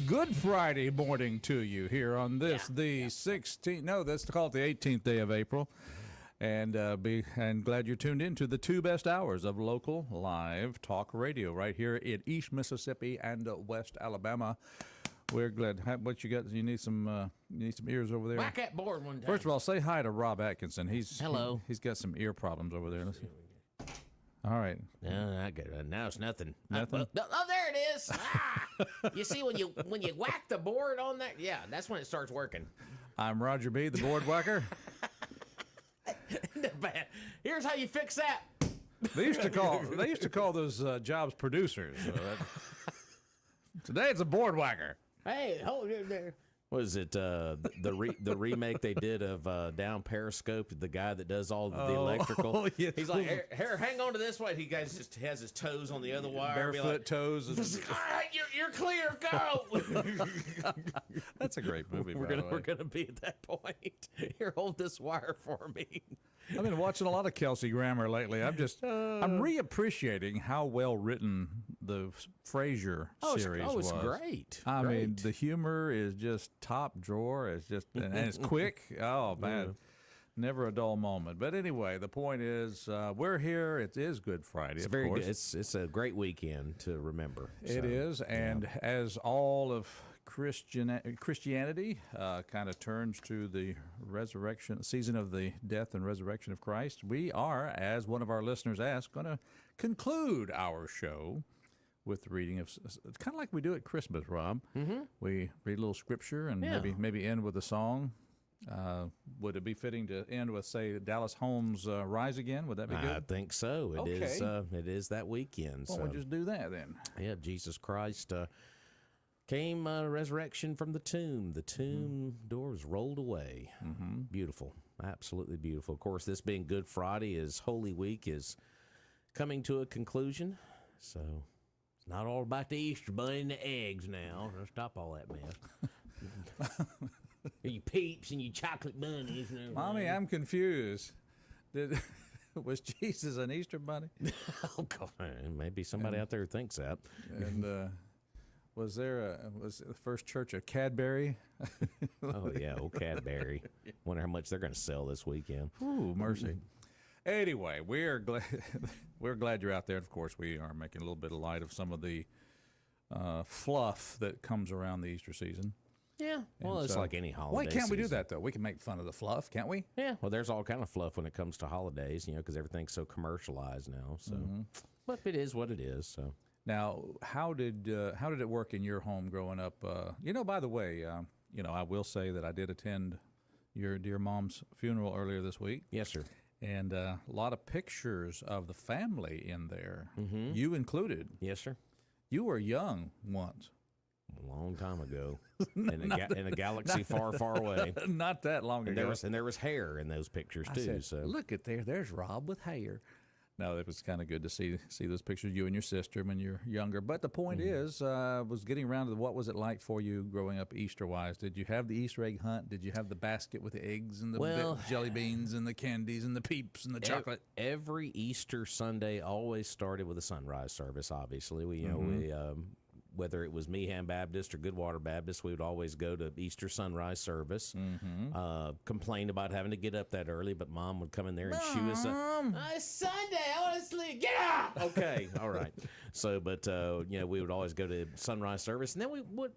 Good Friday morning to you here on this, the 16th, no, that's called the 18th day of April. And glad you're tuned in to the two best hours of local live talk radio right here in East Mississippi and West Alabama. We're glad. What you got? You need some ears over there. Whack that board one time. First of all, say hi to Rob Atkinson. Hello. He's got some ear problems over there. Let's see. All right. No, I get it. Now it's nothing. Nothing? Oh, there it is. You see, when you whack the board on that, yeah, that's when it starts working. I'm Roger B., the board whacker. Here's how you fix that. They used to call those jobs producers. Today it's a board whacker. Hey, hold it there. Was it the remake they did of Down Periscope? The guy that does all the electrical. Oh, yes. He's like, here, hang on to this way. He guys just has his toes on the other wire. Barefoot toes. All right, you're clear. Go. That's a great movie. We're gonna be at that point. Here, hold this wire for me. I've been watching a lot of Kelsey Grammer lately. I'm reappreciating how well written the Frasier series was. It's great. I mean, the humor is just top drawer. It's just and it's quick. Oh man, never a dull moment. But anyway, the point is, we're here. It is Good Friday. It's very good. It's a great weekend to remember. It is, and as all of Christianity kind of turns to the resurrection season of the death and resurrection of Christ, we are, as one of our listeners asked, going to conclude our show with the reading of, it's kind of like we do at Christmas, Rob. Mm-hmm. We read a little scripture and maybe end with a song. Would it be fitting to end with, say, Dallas Holmes' Rise Again? Would that be good? I think so. It is that weekend. Well, we'll just do that then. Yeah, Jesus Christ came resurrection from the tomb. The tomb doors rolled away. Mm-hmm. Beautiful. Absolutely beautiful. Of course, this being Good Friday, is Holy Week is coming to a conclusion. So it's not all about the Easter bunny and the eggs now. Let's stop all that mess. You peeps and you chocolate bunnies. And Mommy, I'm confused. Was Jesus an Easter bunny? Oh, God. Maybe somebody out there thinks that. And was the first church of Cadbury? Oh, yeah, old Cadbury. Wonder how much they're going to sell this weekend. Ooh, mercy. Anyway, we're glad you're out there. Of course, we are making a little bit of light of some of the fluff that comes around the Easter season. Yeah, well, it's like any holiday. Why can't we do season. that, though? We can make fun of the fluff, can't we? Yeah, well, there's all kind of fluff when it comes to holidays, because everything's so commercialized now. So, But it is what it is. So now, how did it work in your home growing up? By the way, I will say that I did attend your dear mom's funeral earlier this week. Yes, sir. And a lot of pictures of the family in there, you included. Yes, sir. You were young once. A long time ago, in a galaxy far, far away. Not that long ago. There was hair in those pictures too. Said, look at there's Rob with hair. No, it was kind of good to see those pictures of you and your sister when you're younger. But the point is, was getting around to what was it like for you growing up Easter-wise? Did you have the Easter egg hunt? Did you have the basket with the eggs and the jelly beans and the candies and the peeps and the chocolate? Every Easter Sunday always started with a sunrise service. Obviously, we whether it was Meehan Baptist or Goodwater Baptist, we would always go to Easter sunrise service. Complain about having to get up that early, but Mom would come in there and shoo us up. It's Sunday, I want to sleep. Get up! Okay, all right. So, but we would always go to sunrise service, and then we would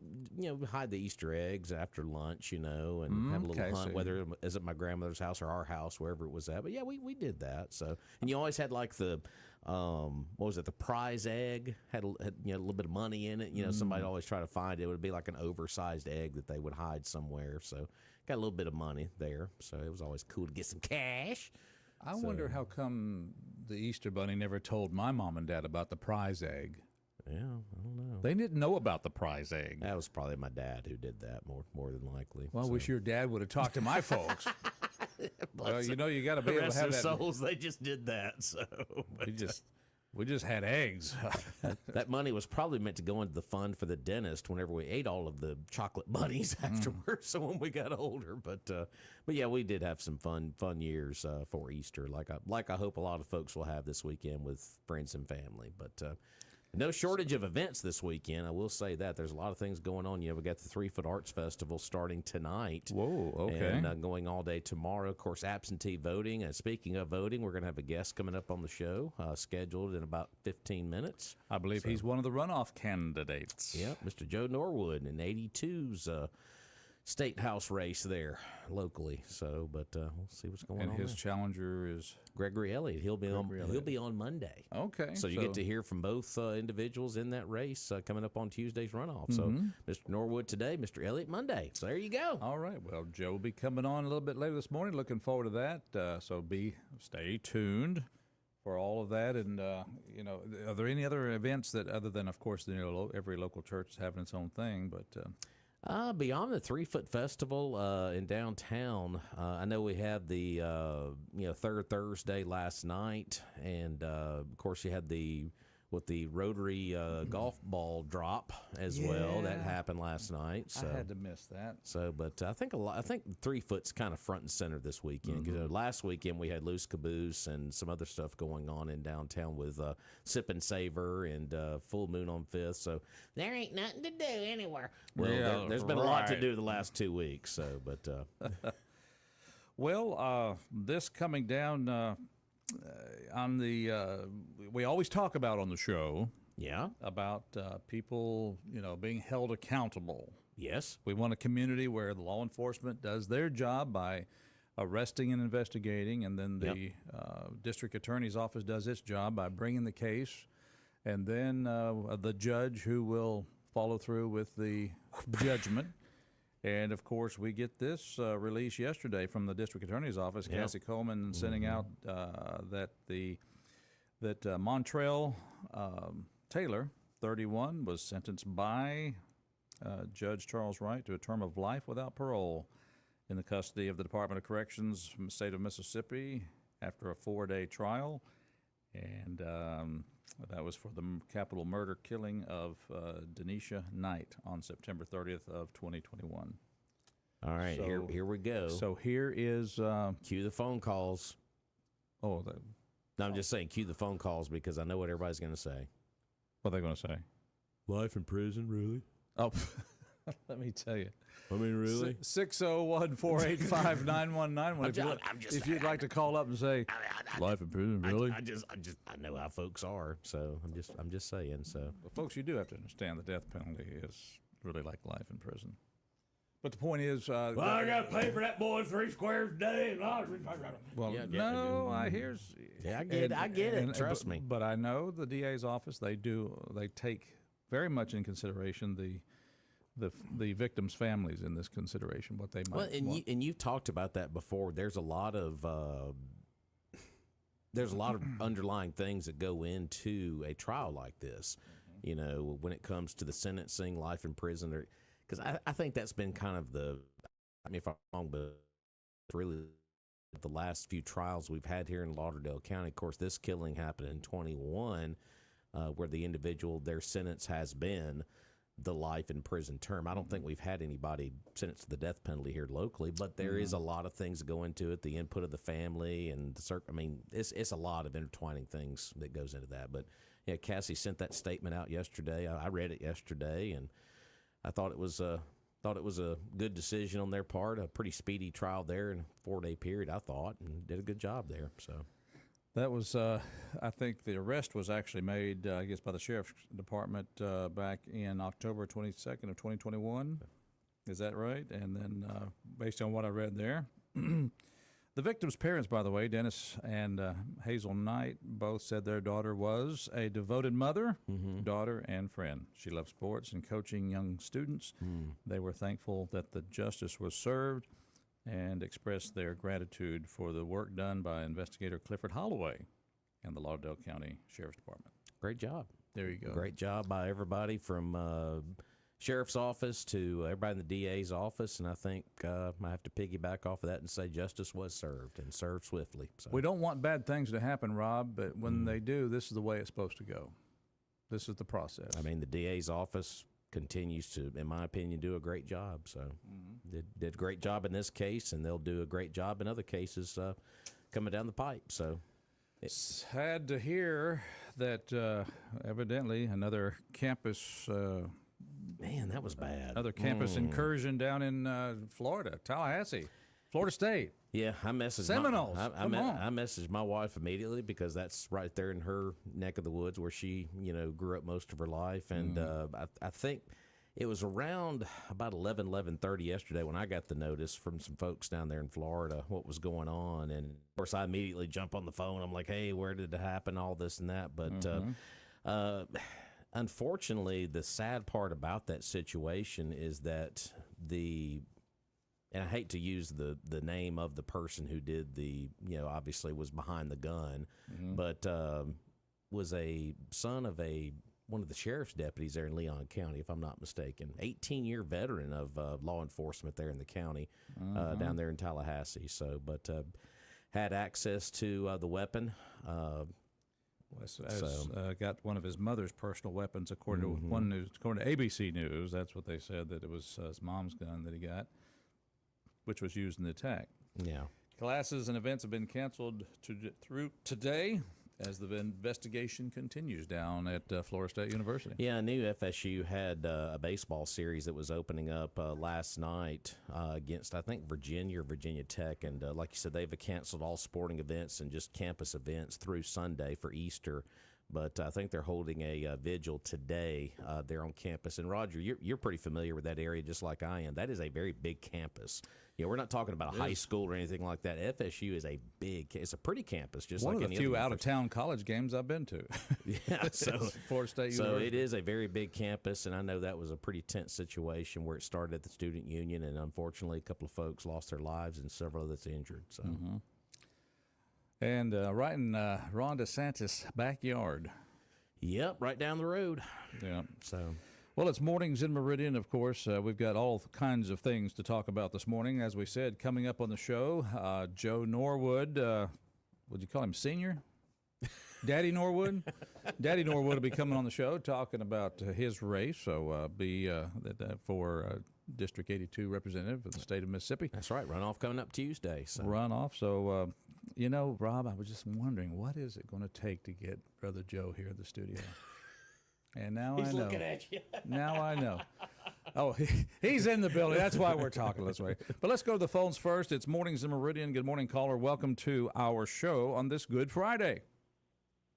hide the Easter eggs after lunch, and have a little hunt, whether it was at my grandmother's house or our house, wherever it was at. But yeah, we did that. So, and you always had like the the prize egg had a little bit of money in it. Somebody always try to find it. It would be like an oversized egg that they would hide somewhere. So got a little bit of money there. So it was always cool to get some cash. I wonder how come the Easter Bunny never told my mom and dad about the prize egg. Yeah, I don't know. They didn't know about the prize egg. That was probably my dad who did that more than likely. Well, I wish your dad would have talked to my folks. Well, you got to be able to have that. Souls, they just did that. So we just had eggs. That money was probably meant to go into the fund for the dentist whenever we ate all of the chocolate bunnies afterwards. So when we got older, but yeah, we did have some fun years for Easter, like I hope a lot of folks will have this weekend with friends and family. But No shortage of events this weekend. I will say that there's a lot of things going on. We got the 3 Foot Arts Festival starting tonight. Whoa, okay. And going all day tomorrow. Of course, absentee voting. And speaking of voting, we're going to have a guest coming up on the show, scheduled in about 15 minutes. I believe he's one of the runoff candidates. Yep, Mr. Joe Norwood in 82's state house race there locally. So, but we'll see what's going on. And his there. challenger is Gregory Elliott. He'll be on Monday. Okay. So you get to hear from both individuals in that race coming up on Tuesday's runoff. So Mr. Norwood today, Mr. Elliott Monday. So there you go. All right. Well, Joe will be coming on a little bit later this morning. Looking forward to that. So stay tuned for all of that. And are there any other events that, other than, of course, every local church is having its own thing, but beyond the 3 Foot Festival in downtown, I know we had the third Thursday last night, and of course you had the Rotary golf ball drop as well. That happened last night. So I had to miss that. So, but I think 3 Foot's kind of front and center this weekend. Because last weekend we had Loose Caboose and some other stuff going on in downtown with Sip and Savor and Full Moon on 5th. So there ain't nothing to do anywhere. Well, there's been a lot to do the last 2 weeks. So, but well, this coming down on the we always talk about on the show about people being held accountable. Yes, we want a community where the law enforcement does their job by arresting and investigating, and then the district attorney's office does its job by bringing the case, and then the judge who will follow through with the judgment. And, of course, we get this release yesterday from the district attorney's office, Cassie Coleman, sending out that Montrell Taylor, 31, was sentenced by Judge Charles Wright to a term of life without parole in the custody of the Department of Corrections from the state of Mississippi after a 4-day trial. And that was for the capital murder killing of Denisha Knight on September 30th of 2021. All right, so, here we go. So here is... cue the phone calls. No, I'm just saying cue the phone calls because I know what everybody's going to say. What are they going to say? Life in prison, really? Oh, let me tell you. I mean, really? 601-485-9191. If you'd like to call up and say, life in prison, really? I know how folks are, so I'm just saying. So, well, folks, you do have to understand the death penalty is really like life in prison. But the point is, I got to pay for that boy 3 squares a day. Well, I get it. Trust me. But I know the DA's office. They take very much in consideration the victims' families in this consideration, what they might want. And you've talked about that before. There's a lot of underlying things that go into a trial like this. When it comes to the sentencing, life in prison, because I think that's been kind of if I'm wrong, but really the last few trials we've had here in Lauderdale County. Of course, this killing happened in 21, where the individual, their sentence has been the life in prison term. I don't think we've had anybody sentenced to the death penalty here locally, but there is a lot of things that go into it, the input of the family and it's a lot of intertwining things that goes into that. But yeah, Cassie sent that statement out yesterday. I read it yesterday, and I thought it was a good decision on their part, a pretty speedy trial there in a 4-day period, I thought, and did a good job there. So that was, I think the arrest was actually made, I guess, by the Sheriff's Department back in October 22nd of 2021. Is that right? And then based on what I read there, the victim's parents, by the way, Dennis and Hazel Knight, both said their daughter was a devoted mother, daughter, and friend. She loved sports and coaching young students. They were thankful that the justice was served and expressed their gratitude for the work done by investigator Clifford Holloway and the Lauderdale County Sheriff's Department. Great job. There you go. Great job by everybody from Sheriff's office to everybody in the DA's office, and I think I have to piggyback off of that and say justice was served and served swiftly. So. We don't want bad things to happen, Rob, but when they do, this is the way it's supposed to go. This is the process. I mean, the DA's office continues to, in my opinion, do a great job. So did a great job in this case, and they'll do a great job in other cases coming down the pipe. So Sad to hear that evidently another campus Man, that was bad. another campus incursion down in Florida, Tallahassee, Florida State. Yeah, I messaged Seminoles. I messaged my wife immediately because that's right there in her neck of the woods where she, grew up most of her life, and I think it was around about 11:30 yesterday when I got the notice from some folks down there in Florida what was going on, and of course I immediately jump on the phone. I'm like, hey, where did it happen? All this and that, but unfortunately, the sad part about that situation is that and I hate to use the name of the person who did obviously was behind the gun, but was a son of one of the sheriff's deputies there in Leon County, if I'm not mistaken. 18-year veteran of law enforcement there in the county, down there in Tallahassee. So, but had access to the weapon. Got one of his mother's personal weapons, according to according to ABC News. That's what they said, that it was his mom's gun that he got, which was used in the attack. Yeah. Classes and events have been canceled through today as the investigation continues down at Florida State University. Yeah, I knew FSU had a baseball series that was opening up last night against, I think, Virginia or Virginia Tech. And like you said, they've canceled all sporting events and just campus events through Sunday for Easter. But I think they're holding a vigil today there on campus. And, Roger, you're pretty familiar with that area just like I am. That is a very big campus. We're not talking about a high school or anything like that. FSU is it's a pretty campus, just one like of the few out-of-town college games I've been to. Yeah, so Florida State University. So it is a very big campus, and I know that was a pretty tense situation where it started at the student union, and unfortunately, a couple of folks lost their lives and several others injured. So, and right in Ron DeSantis' backyard. Yep, right down the road. Yeah. So. Well, it's Mornings in Meridian, of course. We've got all kinds of things to talk about this morning. As we said, coming up on the show, Joe Norwood, would you call him senior? Daddy Norwood? Daddy Norwood will be coming on the show talking about his race, so for District 82 representative of the state of Mississippi. That's right, runoff coming up Tuesday. So. Runoff. So, Rob, I was just wondering, what is it going to take to get Brother Joe here in the studio? And now He's I know. Looking at you. Now I know. Oh, he's in the building. That's why we're talking this way. But let's go to the phones first. It's Mornings in Meridian. Good morning, caller. Welcome to our show on this Good Friday.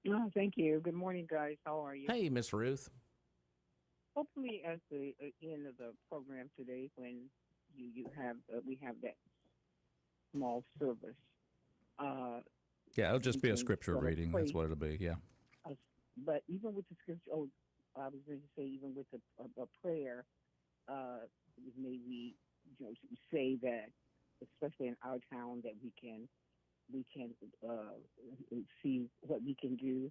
Oh, thank you. Good morning, guys. How are you? Hey, Miss Ruth. Hopefully, at the end of the program today, when we have that small service. Yeah, it'll just be a scripture reading. That's what it'll be. Yeah. But even with the scripture, I was going to say, even with a prayer, maybe say that, especially in our town, that we can see what we can do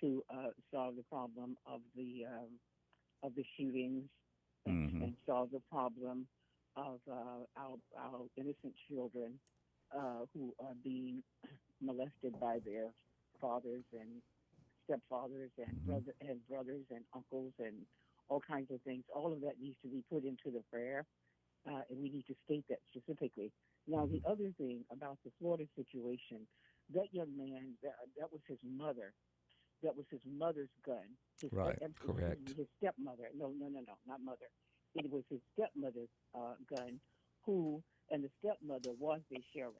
to solve the problem of the shootings and solve the problem of our innocent children who are being molested by their fathers and stepfathers and brothers and uncles and all kinds of things. All of that needs to be put into the prayer, and we need to state that specifically. Now, the other thing about the Florida situation, that young man, that was his mother. That was his mother's gun. Correct. His stepmother. No, not mother. It was his stepmother's gun, and the stepmother was the sheriff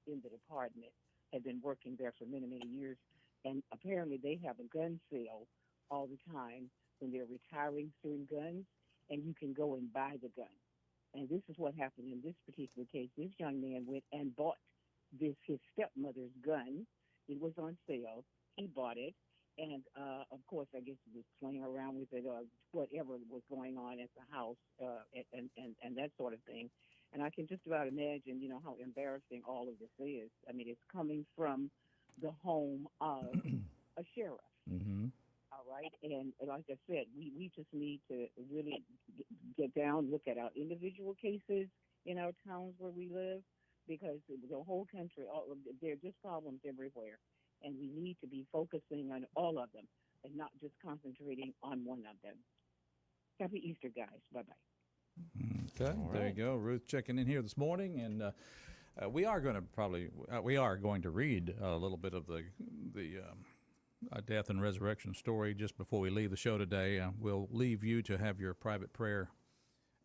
in the department, had been working there for many, many years. And apparently they have a gun sale all the time when they're retiring certain guns, and you can go and buy the gun. And this is what happened in this particular case. This young man went and bought his stepmother's gun. It was on sale. He bought it. And, of course, I guess he was playing around with it or whatever was going on at the house and that sort of thing. And I can just about imagine, how embarrassing all of this is. I mean, it's coming from the home of a sheriff. All right. And like I said, we just need to really get down, look at our individual cases in our towns where we live, because the whole country, there are just problems everywhere. And we need to be focusing on all of them and not just concentrating on one of them. Happy Easter, guys. Bye-bye. Okay, there you go. Ruth checking in here this morning. And We are going to read a little bit of the death and resurrection story just before we leave the show today. We'll leave you to have your private prayer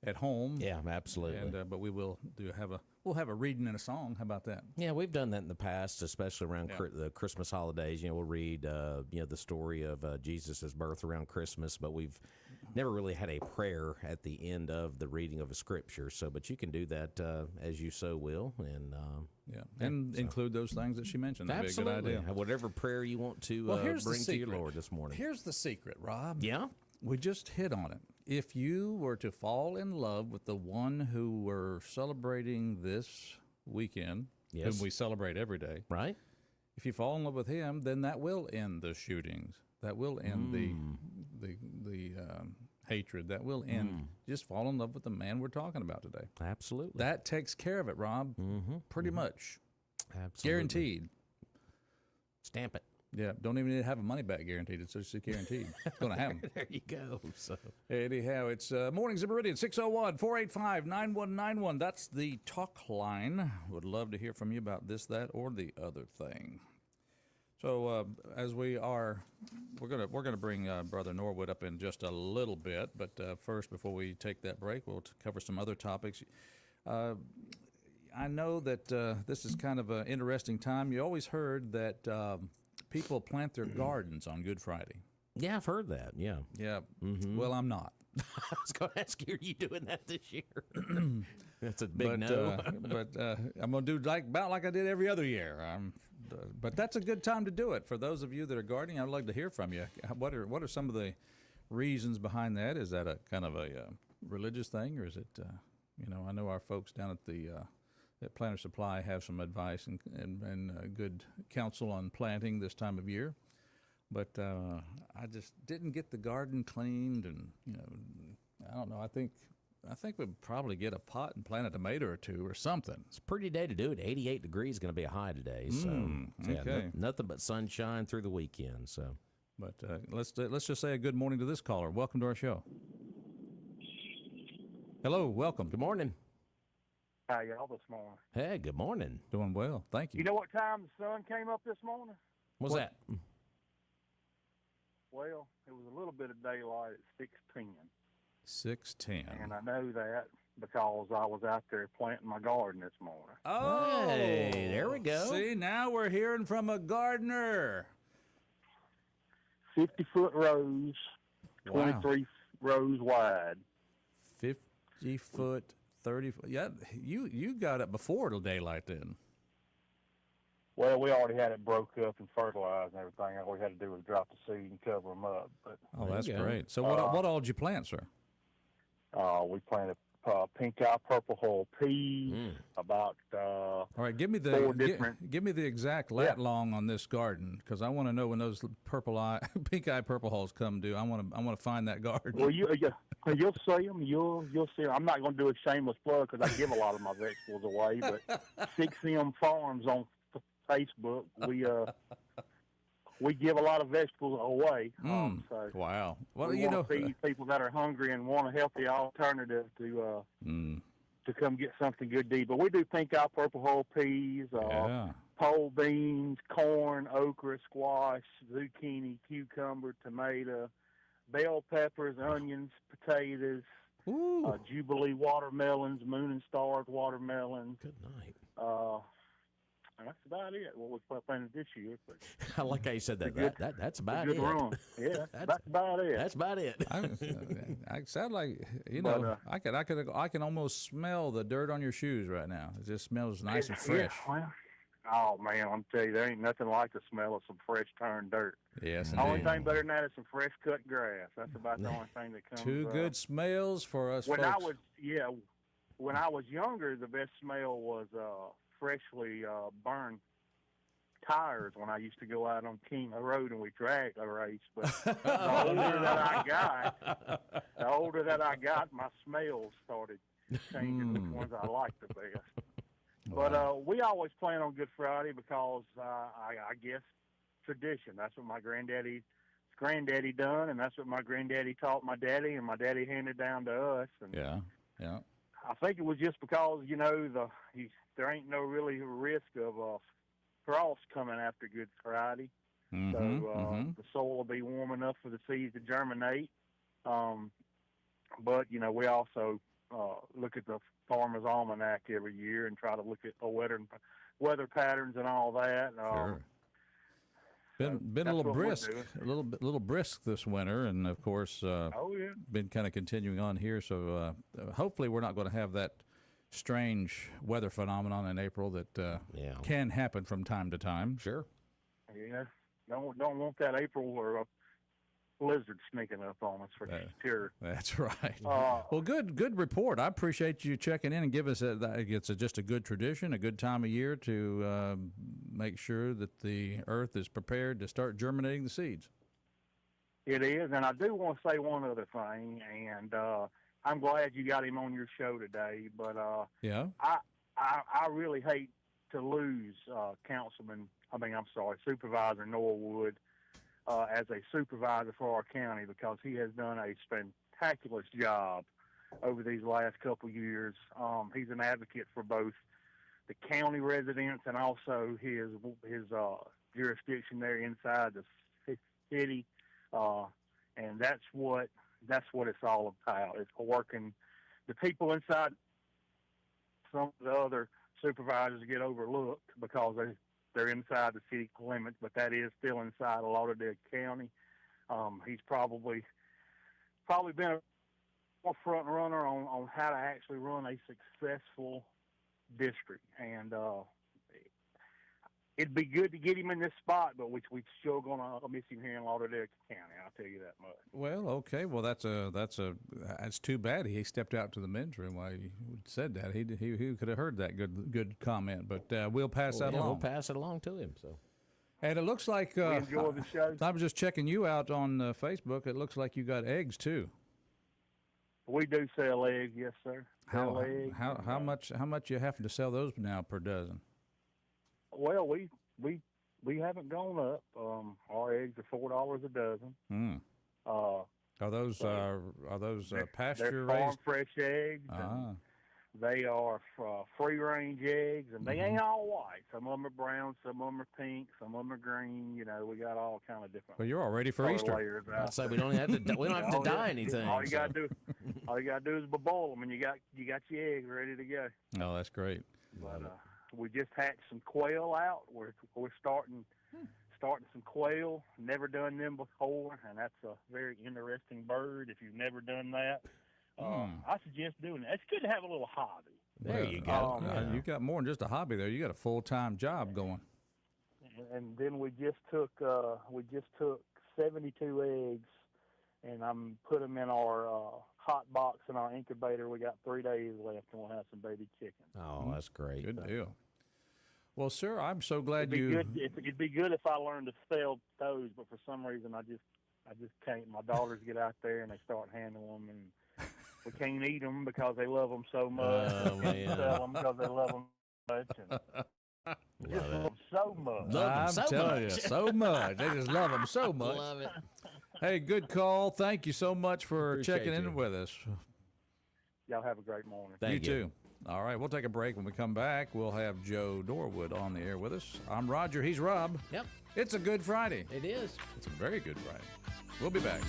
at home. Yeah, absolutely. And but we will we'll have a reading and a song. How about that? Yeah, we've done that in the past, especially around the Christmas holidays. We'll read the story of Jesus' birth around Christmas, but we've never really had a prayer at the end of the reading of a scripture. So, but you can do that as you so will, and include those things that she mentioned. That'd absolutely. be a good idea. Whatever prayer you want to bring to your Lord this morning. Here's the secret, Rob. Yeah, we just hit on it. If you were to fall in love with the one who we're celebrating this weekend, whom we celebrate every day, right? If you fall in love with him, then that will end the shootings. That will end the hatred. That will end. Just fall in love with the man we're talking about today. Absolutely. That takes care of it, Rob. Pretty much. Absolutely. Guaranteed. Stamp it. Yeah, don't even need to have a money back guaranteed. It's just guaranteed. It's going to happen. There you go. So anyhow, it's Mornings at Meridian, 601-485-9191. That's the talk line. Would love to hear from you about this, that, or the other thing. So as we're gonna bring Brother Norwood up in just a little bit, but first, before we take that break, we'll cover some other topics. I know that this is kind of an interesting time. You always heard that people plant their gardens on Good Friday. Yeah, I've heard that. Yeah. Yeah. Well, I'm not. I was going to ask you, are you doing that this year? That's a big no. But I'm going to do about like I did every other year. But that's a good time to do it. For those of you that are gardening, I'd like to hear from you. What are some of the reasons behind that? Is that a kind of a religious thing, or is it? I know our folks down at the at Planter Supply have some advice and good counsel on planting this time of year. But I just didn't get the garden cleaned, and I don't know. I think we'd probably get a pot and plant a tomato or two or something. It's a pretty day to do it. 88 degrees is going to be a high today, so okay. Nothing but sunshine through the weekend. So, but let's just say a good morning to this caller. Welcome to our show. Hello, welcome. Good morning. How y'all this morning? Hey, good morning. Doing well, thank you. You know what time the sun came up this morning? What's that? Well, it was a little bit of daylight at 6:10. 6:10. And I know that because I was out there planting my garden this morning. Oh, hey, there we go. See, now we're hearing from a gardener. 50-foot rows, 23 rows wide. 50-foot, 30-foot. Yeah, you got it before the daylight then. Well, we already had it broke up and fertilized and everything. All we had to do was drop the seed and cover them up. But that's great. So what all did you plant, sir? We planted pink eye purple hull peas. About all right. Give me give me the exact lat long on this garden, because I want to know when those pink eye purple hulls come due. I want to find that garden. Well, you'll see them. You'll see them. I'm not going to do a shameless plug because I give a lot of my vegetables away. But 6M Farms on Facebook, we give a lot of vegetables away. So wow. Well, we want to feed people that are hungry and want a healthy alternative to come get something good to eat. But we do pink eye purple hull peas, pole beans, corn, okra, squash, zucchini, cucumber, tomato, bell peppers, onions, potatoes, Jubilee watermelons, Moon and Stars watermelons. Good night. And that's about it. What we planted this year. But I like how you said that. That's about it. Run. Yeah, that's about it. That's about it. I sound like I can almost smell the dirt on your shoes right now. It just smells nice and fresh. Yeah, well, oh man, I'm telling you, there ain't nothing like the smell of some fresh turned dirt. Yes, the only thing better than that is some fresh cut grass. That's about the only thing that comes. Two good smells for us. When folks. When I was younger, the best smell was freshly burned tires when I used to go out on King Road and we drag a race. But the older that I got, my smells started changing which ones I liked the best. Wow. But we always plan on Good Friday because I guess tradition. That's what my granddaddy done, and that's what my granddaddy taught my daddy, and my daddy handed down to us. And yeah. I think it was just because there ain't no really risk of frost coming after Good Friday, so the soil will be warm enough for the seeds to germinate. But we also look at the Farmer's Almanac every year and try to look at the weather patterns and all that. Sure. Been a little brisk, a little brisk this winter, and of course, been kind of continuing on here. So hopefully, we're not going to have that strange weather phenomenon in April that can happen from time to time. Sure. Yeah, don't want that April or a blizzard sneaking up on us for sure. That's right. Well, good report. I appreciate you checking in and giving us it's just a good tradition, a good time of year to make sure that the earth is prepared to start germinating the seeds. It is, and I do want to say one other thing, and I'm glad you got him on your show today. But I really hate to lose Supervisor Noah Wood. As a supervisor for our county, because he has done a spectacular job over these last couple of years. He's an advocate for both the county residents and also his jurisdiction there inside the city, and that's what it's all about. It's working the people inside. Some of the other supervisors get overlooked because they're inside the city limits, but that is still inside Lauderdale County. He's probably been a front runner on how to actually run a successful district, and it'd be good to get him in this spot, but we're still gonna miss him here in Lauderdale County. I'll tell you that much. Well, okay. Well, that's too bad. He stepped out to the men's room while you said that. He could have heard that good comment, but we'll pass that along. We'll pass it along to him. So. And it looks like we enjoy the show. I was just checking you out on Facebook. It looks like you got eggs too. We do sell eggs, yes, sir. How much you having to sell those now per dozen? Well, we haven't gone up. Our eggs are $4 a dozen. Are those pasture they're farm raised? fresh eggs. And they are free range eggs, and they ain't all white. Some of them are brown, some of them are pink, some of them are green. We got all kind of different. Well, you're all ready for Easter. I'd say we don't have to dye anything. All you gotta do is boil them, and you got your eggs ready to go. Oh, that's great. But we just hatched some quail out. We're starting some quail. Never done them before, and that's a very interesting bird. If you've never done that, I suggest doing it. It's good to have a little hobby. There you go. You got more than just a hobby there. You got a full-time job going. And then we just took 72 eggs, and I'm putting them in our hot box in our incubator. We got 3 days left, and we'll have some baby chickens. Oh, that's great. Good deal. Well, sir, I'm so glad it'd be good if I learned to sell those, but for some reason I just can't. My daughters get out there and they start handling them, and we can't eat them because they love them so much. Oh, we can't sell them because they love them so much. And just love them so much. I'm telling you, so much. They just love them so much. Love it. Hey, good call. Thank you so much for checking in with us. Y'all have a great morning. Thank you too. All right, we'll take a break. When we come back, we'll have Joe Norwood on the air with us. I'm Roger. He's Rob. Yep. It's a Good Friday. It is. It's a very good Friday. We'll be back.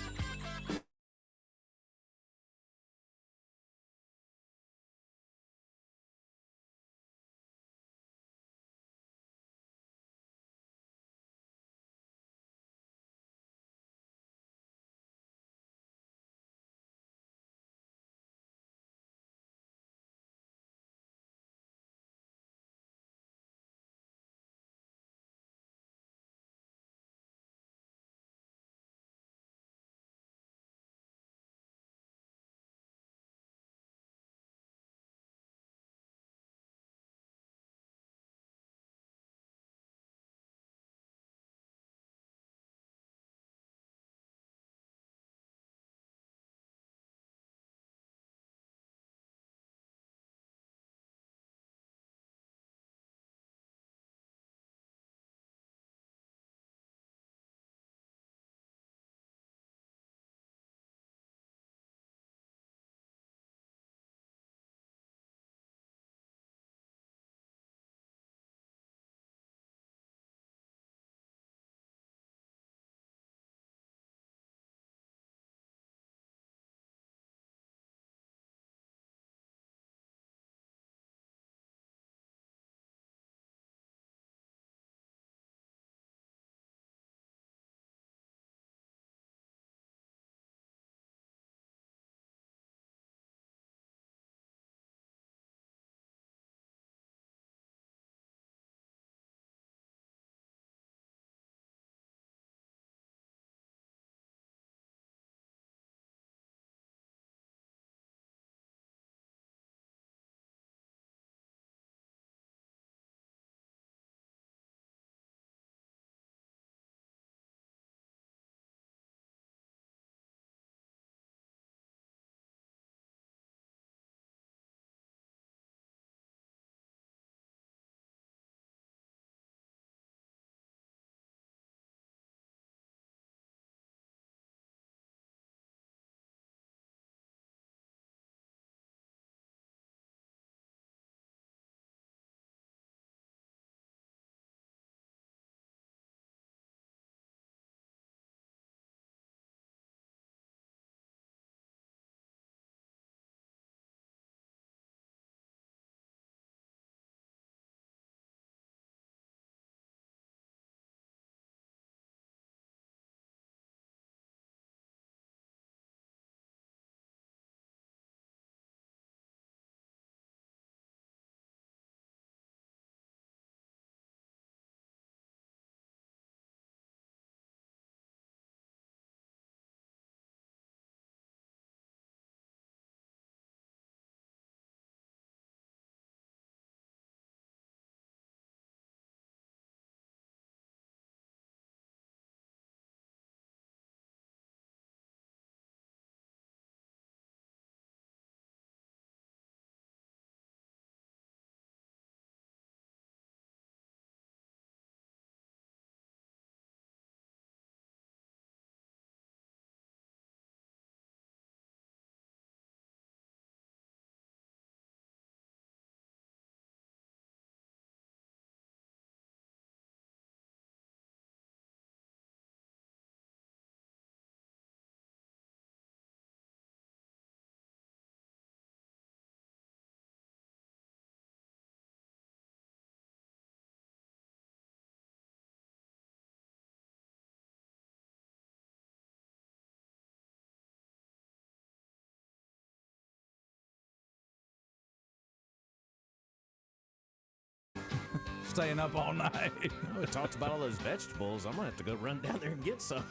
staying up all night. We talked about all those vegetables. I'm going to have to go run down there and get some.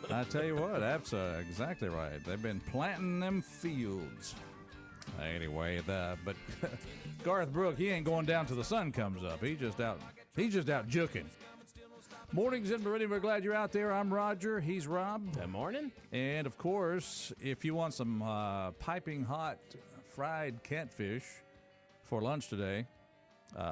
I tell you what, that's exactly right. They've been planting them fields. Anyway, but Garth Brooks, he ain't going down till the sun comes up. He's just out juking. Mornings in Meridian, we're glad you're out there. I'm Roger. He's Rob. Good morning. And, of course, if you want some piping hot fried catfish for lunch today,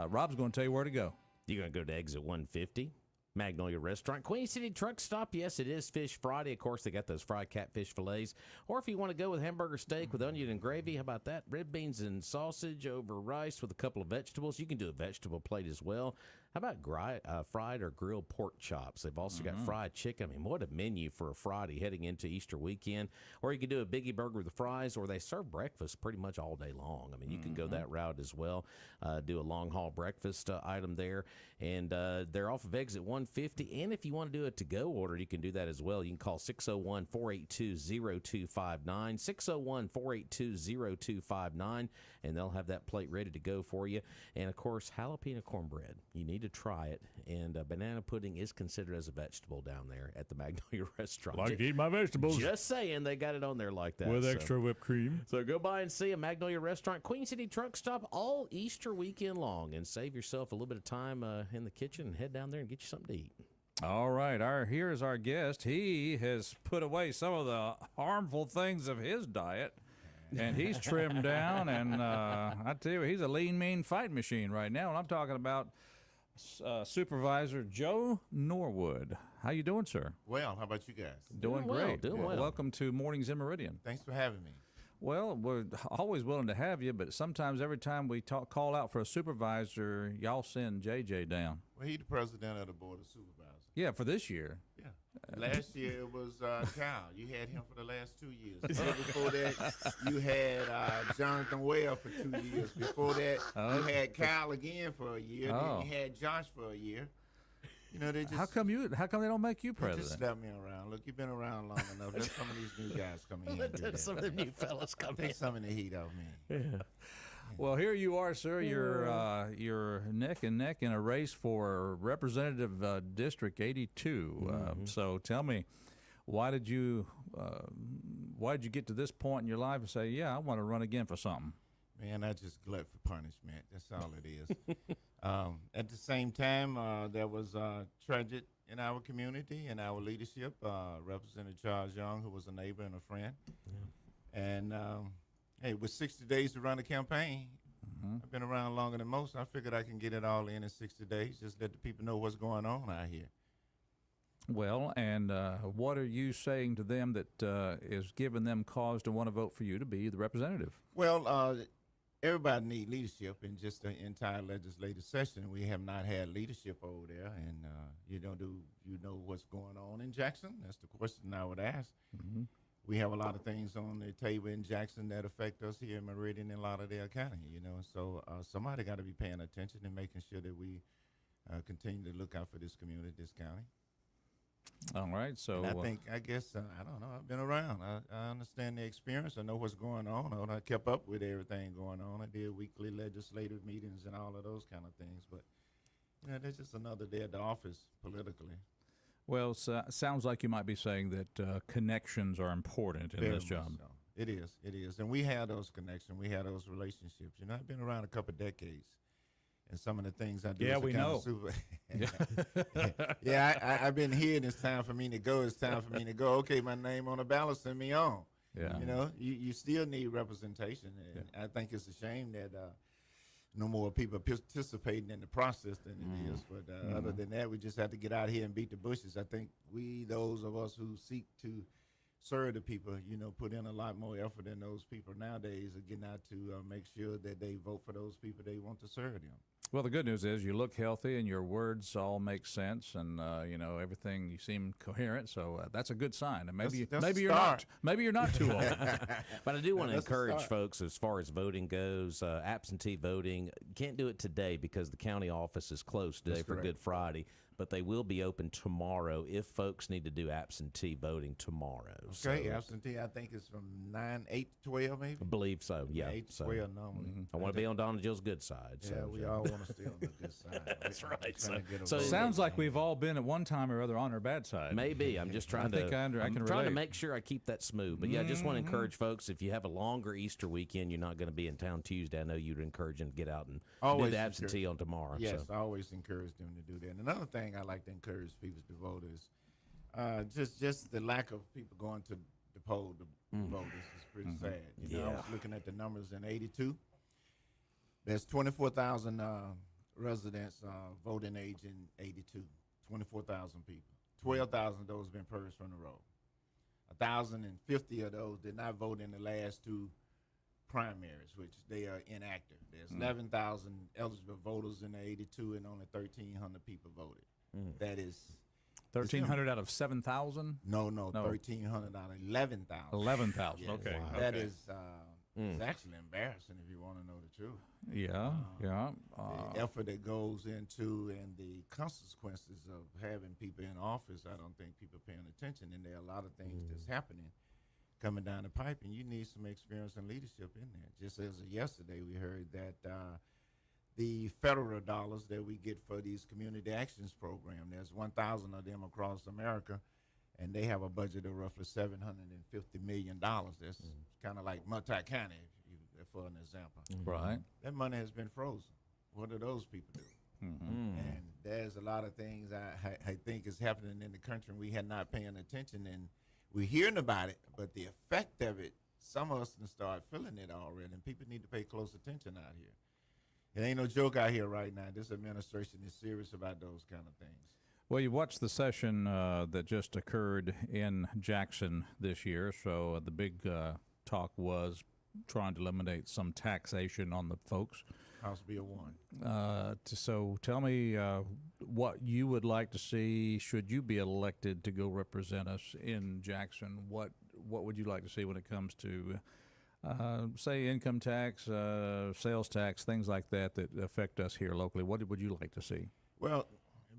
Rob's going to tell you where to go. You're going to go to exit 150, Magnolia Restaurant, Queen City Truck Stop. Yes, it is Fish Friday. Of course, they got those fried catfish fillets. Or if you want to go with hamburger steak with onion and gravy, how about that? Red beans and sausage over rice with a couple of vegetables. You can do a vegetable plate as well. How about fried or grilled pork chops? They've also got fried chicken. I mean, what a menu for a Friday heading into Easter weekend. Or you can do a biggie burger with fries, or they serve breakfast pretty much all day long. I mean, you can go that route as well. Do a long-haul breakfast item there. And they're off of exit 150. And if you want to do a to-go order, you can do that as well. You can call 601-482-0259, 601-482-0259, and they'll have that plate ready to go for you. And, of course, jalapeno cornbread. You need to try it. And banana pudding is considered as a vegetable down there at the Magnolia Restaurant. Like to eat my vegetables. Just saying, they got it on there like that. With extra whipped cream. So go by and see a Magnolia Restaurant, Queen City Truck Stop, all Easter weekend long. And save yourself a little bit of time in the kitchen and head down there and get you something to eat. All right, here's our guest. He has put away some of the harmful things of his diet, and he's trimmed down. And I tell you, he's a lean, mean fight machine right now. And I'm talking about Supervisor Joe Norwood. How you doing, sir? Well, how about you guys? Doing great. Doing well. Welcome to Mornings in Meridian. Thanks for having me. Well, we're always willing to have you, but sometimes every time we call out for a supervisor, y'all send JJ down. Well, he's the president of the Board of Supervisors. Yeah, for this year. Yeah. Last year it was Kyle. You had him for the last 2 years. The year before that, you had Jonathan Ware for 2 years. Before that, you had Kyle again for a year. Then you had Josh for a year. You know, they just How come they don't make you president? Just slap me around. Look, you've been around long enough. Let some of these new guys come in. And do that. Some of the new fellas come in. Take some of the heat off me. Yeah. Well, here you are, sir. You're neck and neck in a race for Representative District 82. So tell me, why did you get to this point in your life and say, yeah, I want to run again for something? Man, I just glut for punishment. That's all it is. At the same time, there was tragic in our community and our leadership. Representative Charles Young, who was a neighbor and a friend. Yeah. And hey, with 60 days to run a campaign, I've been around longer than most. I figured I can get it all in 60 days. Just let the people know what's going on out here. Well, and what are you saying to them that is giving them cause to want to vote for you to be the representative? Well, everybody needs leadership in just the entire legislative session. We have not had leadership over there, and you know what's going on in Jackson? That's the question I would ask. We have a lot of things on the table in Jackson that affect us here in Meridian and Lauderdale County, you know. So somebody got to be paying attention and making sure that we continue to look out for this community, this county. All right, so and I guess I don't know. I've been around. I understand the experience. I know what's going on. I kept up with everything going on. I did weekly legislative meetings and all of those kind of things. But you know, there's just another day at the office politically. Well, sounds like you might be saying that connections are important in this job. So. It is, and we have those connections. We have those relationships. You know, I've been around a couple of decades. And some of the things I do. Yeah, we know. I've been here, and it's time for me to go. It's time for me to go. Okay, my name on the ballot, send me on. Yeah. You know, you still need representation. And I think it's a shame that no more people participating in the process than it is. But other than that, we just have to get out here and beat the bushes. I think those of us who seek to serve the people, you know, put in a lot more effort than those people nowadays are getting out to make sure that they vote for those people they want to serve them. Well, the good news is you look healthy and your words all make sense, and you know, everything, you seem coherent. So that's a good sign. And maybe you're not too old. But I do want to encourage folks as far as voting goes. Absentee voting, you can't do it today because the county office is closed today for Good Friday. but they will be open tomorrow if folks need to do absentee voting tomorrow. Okay, So, absentee, I think it's from 8 to 12 maybe? I believe so, yeah. 8 to So, 12 normally. I want to be on Donna Jill's good side. Yeah, So, we all want to stay on the good side. That's We're right. trying to get a So vote. Sounds like we've all been at one time or other on our bad side. Maybe. I'm just trying think I can trying to relate. make sure I keep that smooth. But yeah, I just want to encourage folks, if you have a longer Easter weekend, you're not going to be in town Tuesday, I know you'd encourage them to get out and Always do the absentee on tomorrow. Yes, So. I always encourage them to do that. And another thing I like to encourage people to vote is just the lack of people going to the poll to vote is pretty sad. You know, I was looking at the numbers in 82. There's 24,000 residents voting age in 82. 24,000 people. 12,000 of those have been purged from the roll. 1,050 of those did not vote in the last two primaries, which they are inactive. There's 11,000 eligible voters in the 82, and only 1,300 people voted. That is 1,300 out of 7,000? no, 1,300 out of 11,000. 11,000, Yes. okay. That okay. is it's actually embarrassing if you want to know the truth. Yeah, yeah. The effort that goes into and the consequences of having people in office, I don't think people are paying attention. And there are a lot of things that's happening coming down the pipe, and you need some experience and leadership in there. Just as of yesterday, we heard that the federal dollars that we get for these community actions program, there's 1,000 of them across America, and they have a budget of roughly $750 million. That's kind of like multi-county, for an example. Right. That money has been frozen. What do those people do? And there's a lot of things I think is happening in the country, and we had not paying attention, and we're hearing about it, but the effect of it, some of us can start feeling it already, and people need to pay close attention out here. It ain't no joke out here right now. This administration is serious about those kind of things. Well, you watched the session that just occurred in Jackson this year. So the big talk was trying to eliminate some taxation on the folks. House Bill 1. So tell me what you would like to see should you be elected to go represent us in Jackson. What would you like to see when it comes to, say, income tax, sales tax, things like that affect us here locally? What would you like to see? Well,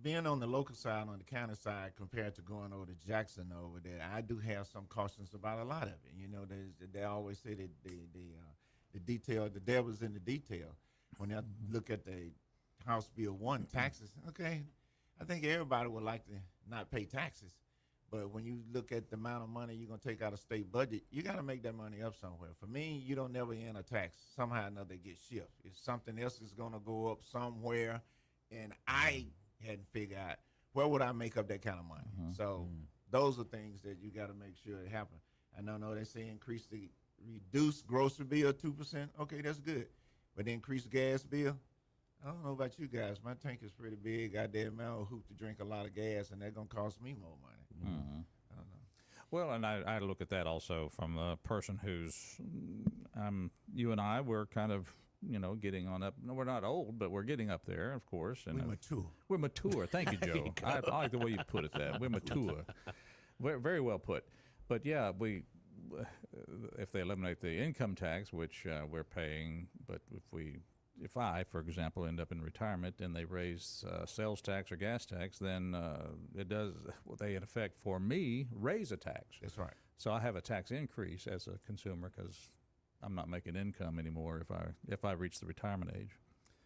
being on the local side, on the county side, compared to going over to Jackson over there, I do have some cautions about a lot of it. You know, they always say that the detail, the devil's in the detail. When I look at the House Bill 1 taxes, okay, I think everybody would like to not pay taxes. But when you look at the amount of money you're going to take out of state budget, you got to make that money up somewhere. For me, you don't never end a tax. Somehow or another it gets shifted. If something else is going to go up somewhere, and I hadn't figured out where would I make up that kind of money. So those are things that you got to make sure it happen. I know they say reduce grocery bill 2%. Okay, that's good. But increase gas bill, I don't know about you guys. My tank is pretty big. Goddamn, man, I'll hoop to drink a lot of gas, and that's going to cost me more money. I don't know. Well, and I look at that also from a person who's, you and I, we're kind of, getting on up. No, we're not old, but we're getting up there, of course. And We're mature. We're mature. Thank you, Joe. I like the way you put it. That we're mature. Very well put. But yeah, if they eliminate the income tax, which we're paying, but if I, for example, end up in retirement and they raise sales tax or gas tax, then they in effect for me raise a tax. That's right. So I have a tax increase as a consumer because I'm not making income anymore if I reach the retirement age.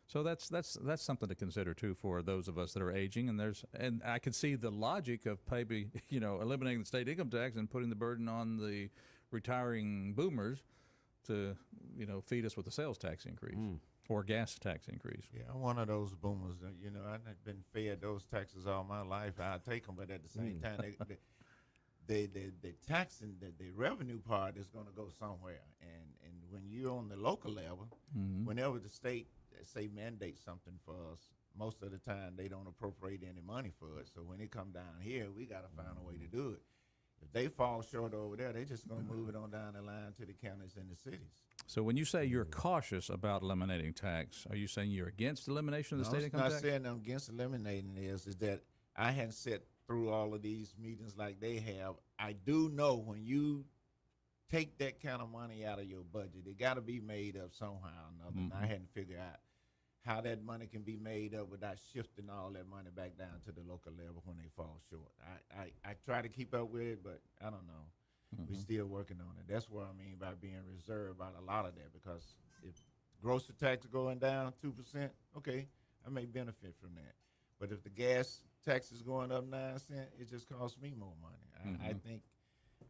So that's something to consider too for those of us that are aging. And I can see the logic of maybe eliminating the state income tax and putting the burden on the retiring boomers to feed us with a sales tax increase or gas tax increase. Yeah, I'm one of those boomers. I've been fed those taxes all my life. I take them, but at the same time, the tax and the revenue part is going to go somewhere. And when you're on the local level, whenever the state say mandate something for us, most of the time they don't appropriate any money for it. So when it come down here, we got to find a way to do it. If they fall short over there, they're just going to move it on down the line to the counties and the cities. So when you say you're cautious about eliminating tax, are you saying you're against elimination of the state income tax? I'm not saying I'm against eliminating this. Is that I hadn't sat through all of these meetings like they have. I do know when you take that kind of money out of your budget, it got to be made up somehow or another. And I hadn't figured out how that money can be made up without shifting all that money back down to the local level when they fall short. I try to keep up with it, but I don't know. We're still working on it. That's what I mean by being reserved about a lot of that, because if grocery tax going down 2%, okay, I may benefit from that. But if the gas tax is going up 9 cents, it just costs me more money. I think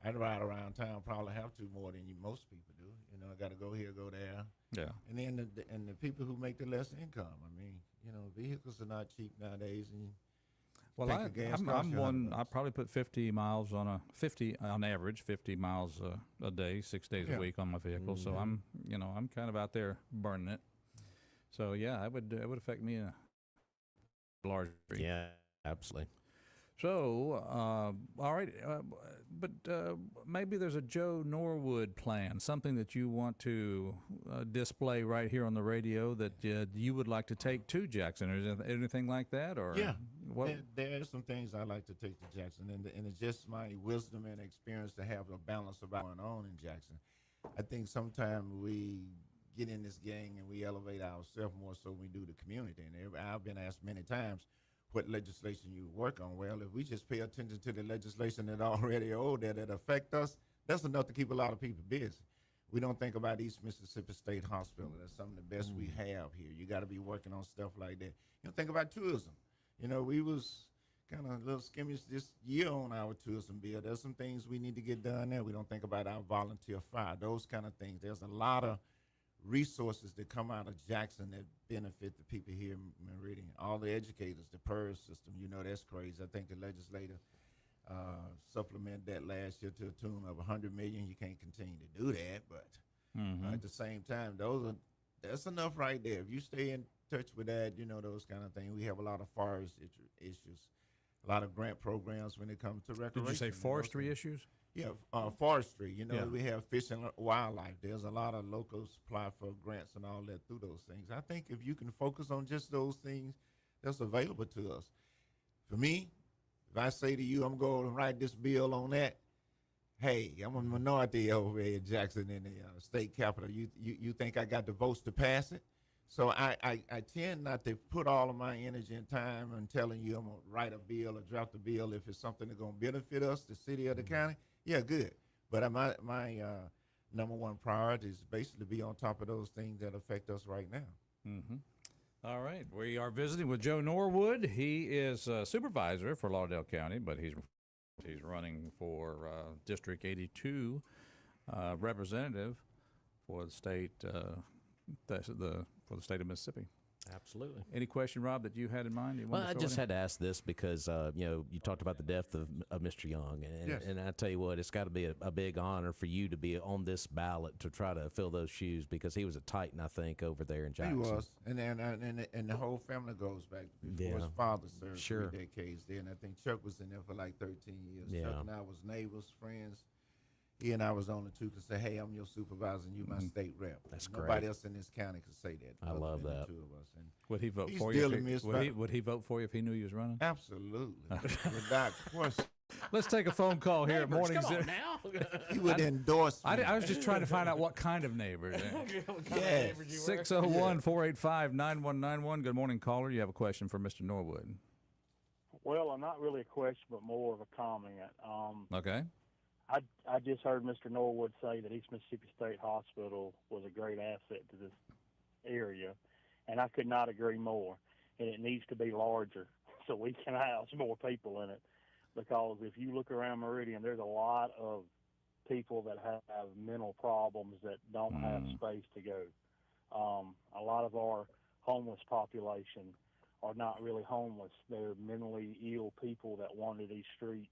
I'd ride around town probably have to more than most people do. You know, I got to go here, go there. Yeah. And then the people who make the less income. I mean, you know, vehicles are not cheap nowadays. And well, I'm one. I probably put 50 miles on average, 50 miles a day, 6 days a week on my vehicle. So I'm kind of out there burning it. So yeah, it would affect me in a large degree. Yeah, absolutely. So, all right, but maybe there's a Joe Norwood plan, something that you want to display right here on the radio that you would like to take to Jackson. Is there anything like that? Or what? There are some things I like to take to Jackson, and it's just my wisdom and experience to have a balance about what's going on in Jackson. I think sometimes we get in this gang and we elevate ourselves more so we do the community. And I've been asked many times, what legislation you work on. Well, if we just pay attention to the legislation that already old that affect us, that's enough to keep a lot of people busy. We don't think about East Mississippi State Hospital. That's some of the best we have here. You got to be working on stuff like that. You know, think about tourism. You know, we was kind of a little skimmish this year on our tourism bill. There's some things we need to get done there. We don't think about our volunteer fire, those kind of things. There's a lot of resources that come out of Jackson that benefit the people here in Meridian. All the educators, the PERS system, you know, that's crazy. I think the legislature supplemented that last year to a tune of $100 million. You can't continue to do that, but at the same time, that's enough right there. If you stay in touch with that, you know, those kind of things. We have a lot of forest issues, a lot of grant programs when it comes to recreation. Did you say forestry issues? Yeah, forestry. You know, we have fish and wildlife. There's a lot of locals apply for grants and all that through those things. I think if you can focus on just those things that's available to us. For me, if I say to you, I'm going to write this bill on that, hey, I'm a minority over here in Jackson in the state capitol. You think I got the votes to pass it? So I tend not to put all of my energy and time on telling you I'm going to write a bill or draft a bill if it's something that's going to benefit us, the city or the county. Yeah, good. But my number one priority is basically be on top of those things that affect us right now. All right. We are visiting with Joe Norwood. He is a supervisor for Lauderdale County, but he's running for District 82 representative for the state for the state of Mississippi. Absolutely. Any question, Rob, that you had in mind? Well, I just had to ask this because, you talked about the death of Mr. Young. And I tell you what, it's got to be a big honor for you to be on this ballot to try to fill those shoes because he was a titan, I think, over there in Jackson. He was. And the whole family goes back before his father served 3 decades there. And I think Chuck was in there for like 13 years. Yeah. Chuck and I was neighbors, friends. He and I was on the two could say, hey, I'm your supervisor and you my state rep. That's Nobody great. else in this county could say that. I love that. The two of us. And would he vote he's for you? Would he vote for you if he knew you was running? Absolutely. Without question. Let's take a phone call here at Morning Come Zero. on now. He would endorse me. I was just trying to find out what kind of neighbor. Yeah. 601-485-9191. Good morning, caller. You have a question for Mr. Norwood. Well, not really a question, but more of a comment. Okay. I just heard Mr. Norwood say that East Mississippi State Hospital was a great asset to this area, and I could not agree more. And it needs to be larger so we can house more people in it. Because if you look around Meridian, there's a lot of people that have mental problems that don't have space to go. A lot of our homeless population are not really homeless. They're mentally ill people that wander these streets,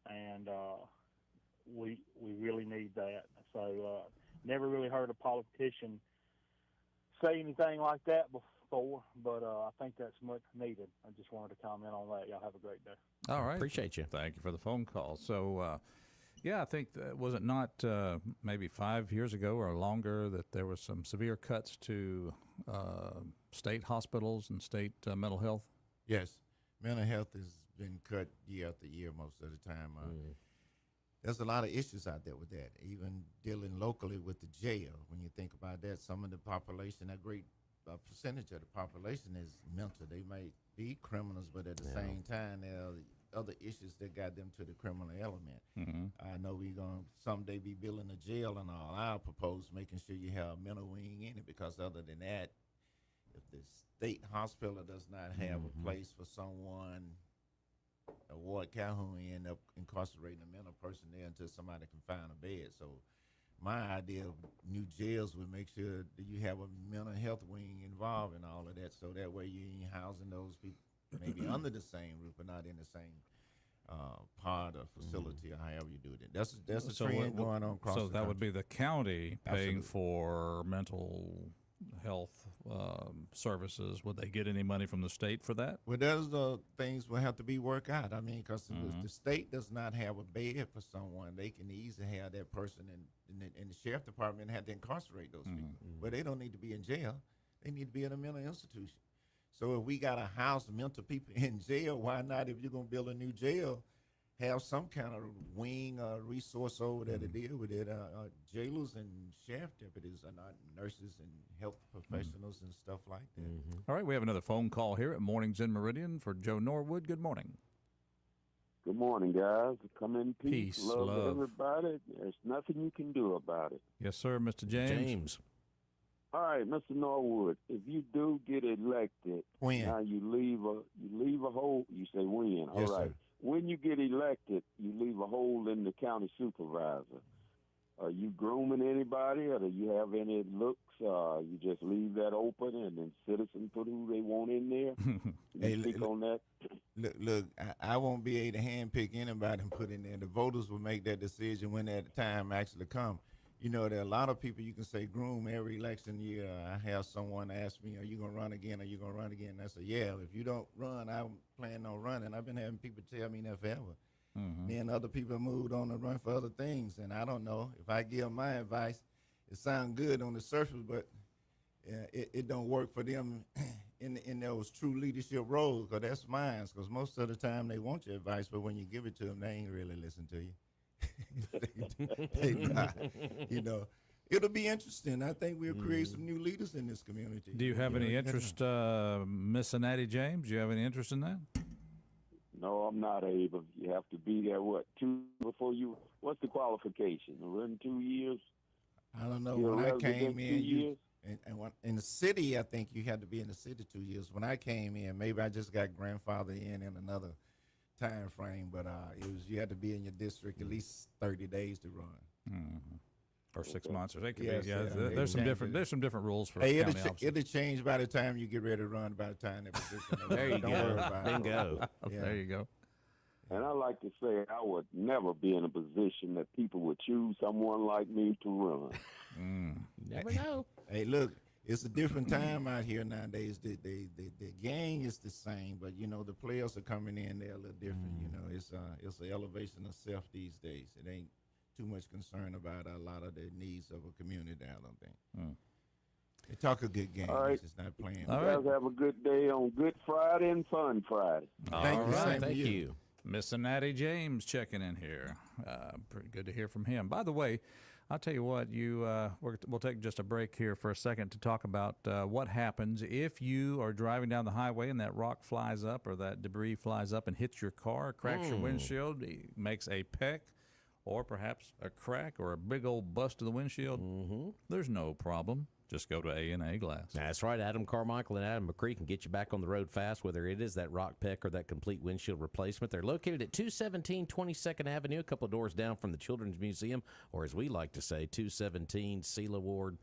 and we really need that. So never really heard a politician say anything like that before, but I think that's much needed. I just wanted to comment on that. Y'all have a great day. All right. Appreciate you. Thank you for the phone call. So, I think, was it not maybe 5 years ago or longer that there was some severe cuts to state hospitals and state mental health? Yes. Mental health has been cut year after year most of the time. There's a lot of issues out there with that, even dealing locally with the jail. When you think about that, some of the population, a great a percentage of the population is mental. They might be criminals, but at the same time, there are other issues that got them to the criminal element. I know we're going to someday be building a jail and all. I propose making sure you have a mental wing in it, because other than that, if the state hospital does not have a place for someone, a Ward Calhoun end up incarcerating a mental person there until somebody can find a bed. So my idea of new jails would make sure that you have a mental health wing involved in all of that, so that way you ain't housing those people maybe under the same roof but not in the same part or facility or however you do that. That's a trend going on across the country. So that would be the county paying Absolutely. for mental health services. Would they get any money from the state for that? Well, those things will have to be worked out. I mean, because the state does not have a bed for someone, they can easily have that person in the sheriff department have to incarcerate those people. But they don't need to be in jail. They need to be in a mental institution. So if we got to house mental people in jail, why not, if you're going to build a new jail, have some kind of wing resource over there to deal with it. Jailers and sheriff deputies are not nurses and health professionals and stuff like that. All right, we have another phone call here at Mornings in Meridian for Joe Norwood. Good morning. Good morning, guys. Come in peace. Peace, love love. everybody. There's nothing you can do about it. Yes, sir, Mr. James. All right, Mr. Norwood, if you do get elected, When? now you leave a hole. You say when? Yes, all right. sir. When you get elected, you leave a hole in the county supervisor. Are you grooming anybody, or do you have any looks? You just leave that open, and then citizens put who they want in there. Hey, You speak on that. Look, I won't be able to handpick anybody and put in there. The voters will make that decision when that time actually comes. You know, there are a lot of people you can say groom every election year. I have someone ask me, are you going to run again? Are you going to run again? And I say, yeah, if you don't run, I'm planning on running. I've been having people tell me that forever. Then other people moved on to run for other things. And I don't know. If I give my advice, it sounds good on the surface, but it don't work for them in those true leadership roles, because that's mine. Because most of the time they want your advice, but when you give it to them, they ain't really listen to you. they not, you know. It'll be interesting. I think we'll create some new leaders in this community. Do you have any interest, Miss Cincinnati James? Do you have any interest in that? No, I'm not able. You have to be there, before you, what's the qualification? Run 2 years? I don't know. You're When a I came resident 2 in, years? in the city, I think you had to be in the city 2 years. When I came in, maybe I just got grandfathered in another time frame, but you had to be in your district at least 30 days to run. Or 6 months, or they could Yes, be. yeah, there's some different rules for county officers. It'll change by the time you get ready to run. By the time that position, There you don't go. worry about it. Bingo. Yeah. There you go. And I like to say I would never be in a position that people would choose someone like me to run. You never know. Hey, look, it's a different time out here nowadays. The gang is the same, but you know the players are coming in. They're a little different. You know, it's an elevation of self these days. It ain't too much concern about a lot of the needs of a community. I don't think. They talk a good game. All right. It's just not playing. All You right. guys have a good day on Good Friday and Fun Friday. Thank All you. right. Same to Thank you. you. Miss Cincinnati James checking in here. Pretty good to hear from him. By the way, I'll tell you what, we'll take just a break here for a second to talk about what happens if you are driving down the highway and that rock flies up or that debris flies up and hits your car, cracks your windshield, makes a peck, or perhaps a crack or a big old bust to the windshield. There's no problem. Just go to A&A Glass. That's right. Adam Carmichael and Adam McCree can get you back on the road fast, whether it is that rock peck or that complete windshield replacement. They're located at 217 22nd Avenue, a couple of doors down from the Children's Museum, or as we like to say, 217 Sela Ward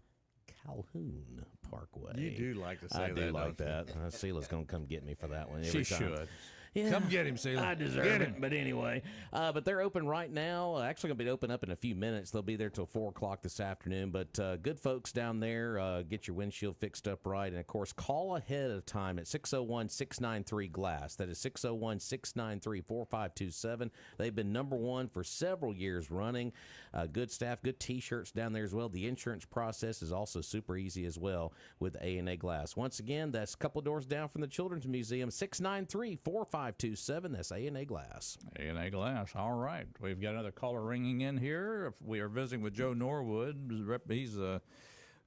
Calhoun Parkway. You do like to say I that. do like don't you? that. Sela's going to come get me for that one. She every time. should. Yeah, Come get him, Sela. I deserve Get it. him. But anyway, but they're open right now. Actually, going to be open up in a few minutes. They'll be there till 4 o'clock this afternoon. But good folks down there, get your windshield fixed up right. And, of course, call ahead of time at 601-693-GLASS. That is 601-693-4527. They've been number one for several years running. Good staff, good T-shirts down there as well. The insurance process is also super easy as well with A&A Glass. Once again, that's a couple doors down from the Children's Museum, 693-4527. That's A&A Glass. A&A Glass. All right. We've got another caller ringing in here. We are visiting with Joe Norwood. He's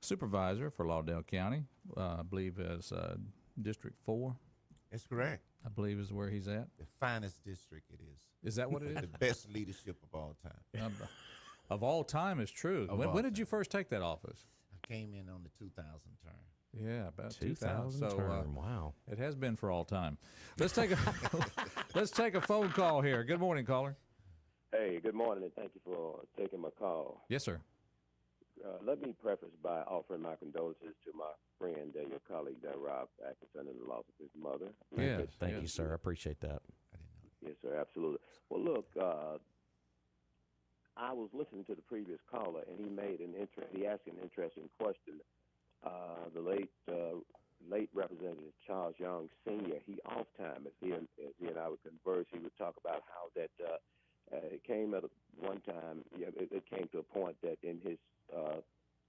supervisor for Lauderdale County, I believe as District 4. That's correct. I believe is where he's at. The finest district it is. Is that what it is? The best leadership of all time. Of all time is true. When did you first take that office? I came in on the 2000 term. Yeah, about 2000 So, term. Wow. It has been for all time. Let's take a phone call here. Good morning, caller. Hey, good morning, and thank you for taking my call. Yes, sir. Let me preface by offering my condolences to my friend, your colleague, Rob Atkinson, in the loss of his mother. Yes, Thank you, sir. I appreciate that. Yes, sir, absolutely. Well, look, I was listening to the previous caller, and he asked an interesting question. The late Representative Charles Young Sr., he oftentimes, as he and I would converse, he would talk about how that it came at one time, it came to a point that in his,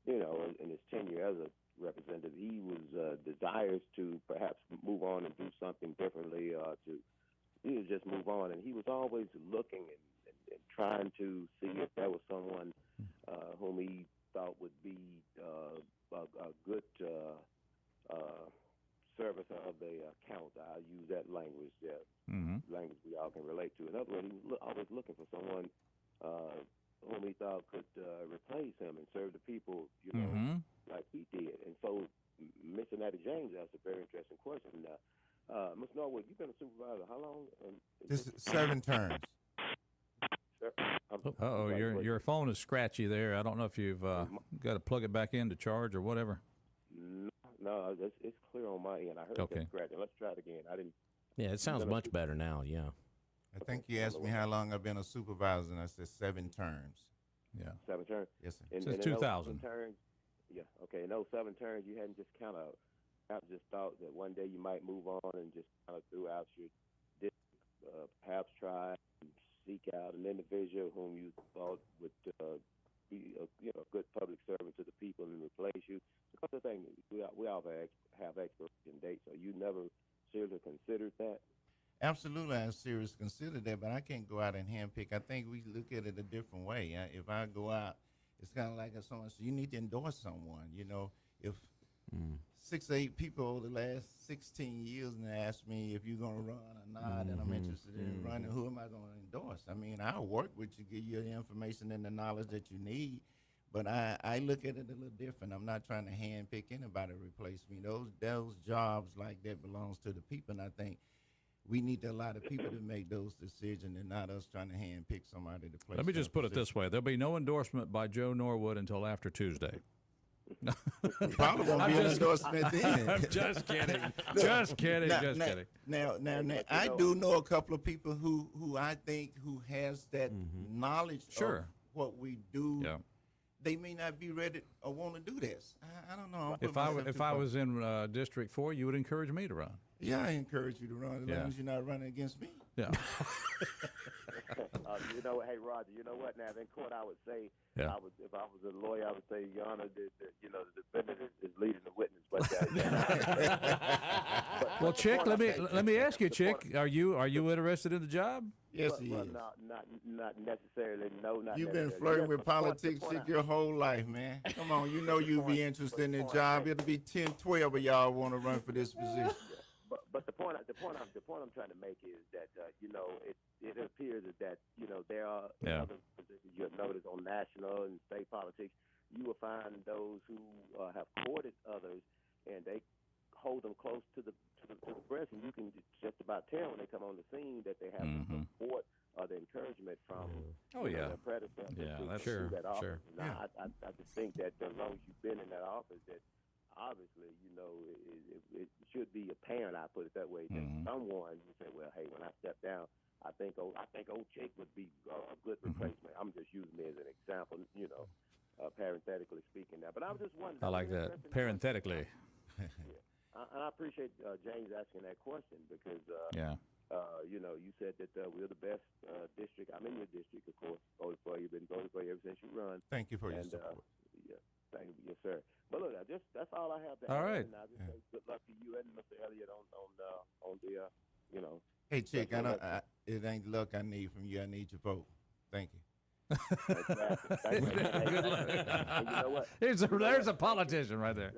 in his tenure as a representative, he was desirous to perhaps move on and do something differently, to just move on. And he was always looking and trying to see if there was someone whom he thought would be a good service of the account. I use that language, language we all can relate to. In other words, he was always looking for someone whom he thought could replace him and serve the people, like he did. And so Cincinnati James asked a very interesting question. Mr. Norwood, you've been a supervisor how long? This is 7 terms. Your phone is scratchy there. I don't know if you've got to plug it back in to charge or whatever. No, it's clear on my end. I heard that scratching. Let's try it again. I didn't. Yeah, it sounds much better now. Yeah. I think you asked me how long I've been a supervisor, and I said 7 terms. Yeah. 7 terms? Yes, sir. Since 2000. In those 7 terms, you hadn't just kind of just thought that one day you might move on and just kind of throughout your district, perhaps try and seek out an individual whom you thought would be a good public servant to the people and replace you. Because the thing, we all have expiration dates, so you never seriously considered that? Absolutely, I seriously considered that, but I can't go out and handpick. I think we look at it a different way. If I go out, it's kind of like if someone says, you need to endorse someone. If 6 or 8 people over the last 16 years and ask me if you're going to run or not, and I'm interested in running, who am I going to endorse? I mean, I'll work with you, give you the information and the knowledge that you need, but I look at it a little different. I'm not trying to handpick anybody to replace me. Those jobs like that belongs to the people, and I think we need to allow the people to make those decisions and not us trying to handpick somebody to place. Let me just put it this way. There'll be no endorsement by Joe Norwood until after Tuesday. Probably won't be an endorsement then. I'm just kidding. Just kidding. Now, I do know a couple of people who I think who has that knowledge of what we do. Yeah. They may not be ready or want to do this. I don't know. If I was in District 4, you would encourage me to run. Yeah, I encourage you to run as long as you're not running against me. Yeah. Hey, Roger, you know what? Now, in court, I would say, if I was a lawyer, I would say, Your Honor, the defendant is leading the witness. But well, Chick, let me ask you, Chick, are you interested in the job? Yes, he is. Not necessarily. No, not. You've been flirting with politics your whole life, man. Come on, you'd be interested in the job. It'll be 10, 12 of y'all want to run for this position. But the point I'm trying to make is that it appears that there are other positions you have noticed on national and state politics. You will find those who have courted others, and they hold them close to the breast, and you can just about tell when they come on the scene that they have the support or the encouragement from their predecessors. Yeah, that's sure. Now, I just think that as long as you've been in that office, that obviously, it should be apparent, I put it that way, that someone would say, well, hey, when I step down, I think old Chick would be a good replacement. I'm just using me as an example, parenthetically speaking now. But I was just wondering. I like that, parenthetically. And I appreciate James asking that question because, you said that we're the best district. I'm in your district, of course. Voted for you, been voting for you ever since you run. Thank you for your support. Thank you, yes, sir. But look, that's all I have to all add. right. And I just say good luck to you and Mr. Elliott on the Hey, Chick, it ain't luck I need from you. I need your vote. Thank you. Exactly. Thank you. Good luck. And you know what? There's a politician right there.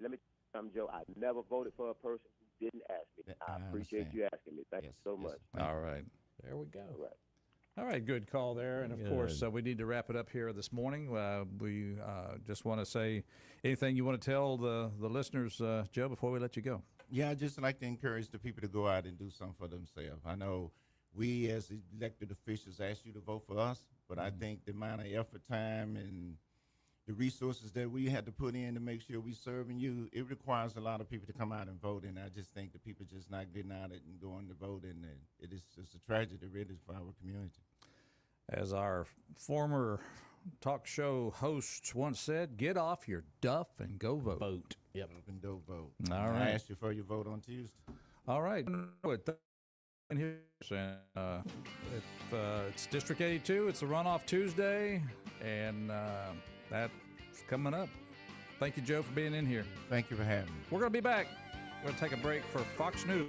Let me tell you, Joe. I never voted for a person who didn't ask me. I appreciate you asking me. Thank you so much. All right. There we go. All right. All right, good call there. And, of course, we need to wrap it up here this morning. We just want to say anything you want to tell the listeners, Joe, before we let you go. Yeah, I'd just like to encourage the people to go out and do something for themselves. I know we as elected officials ask you to vote for us, but I think the amount of effort, time, and the resources that we had to put in to make sure we serving you, it requires a lot of people to come out and vote. And I just think the people just not getting out and going to vote, and it is just a tragedy really for our community. As our former talk show host once said, get off your duff and go vote. Vote. Yep. Up and go vote. All right. I asked you for your vote on Tuesday. All right. And if it's District 82, it's a runoff Tuesday, and that's coming up. Thank you, Joe, for being in here. Thank you for having me. We're going to be back. We're going to take a break for Fox News.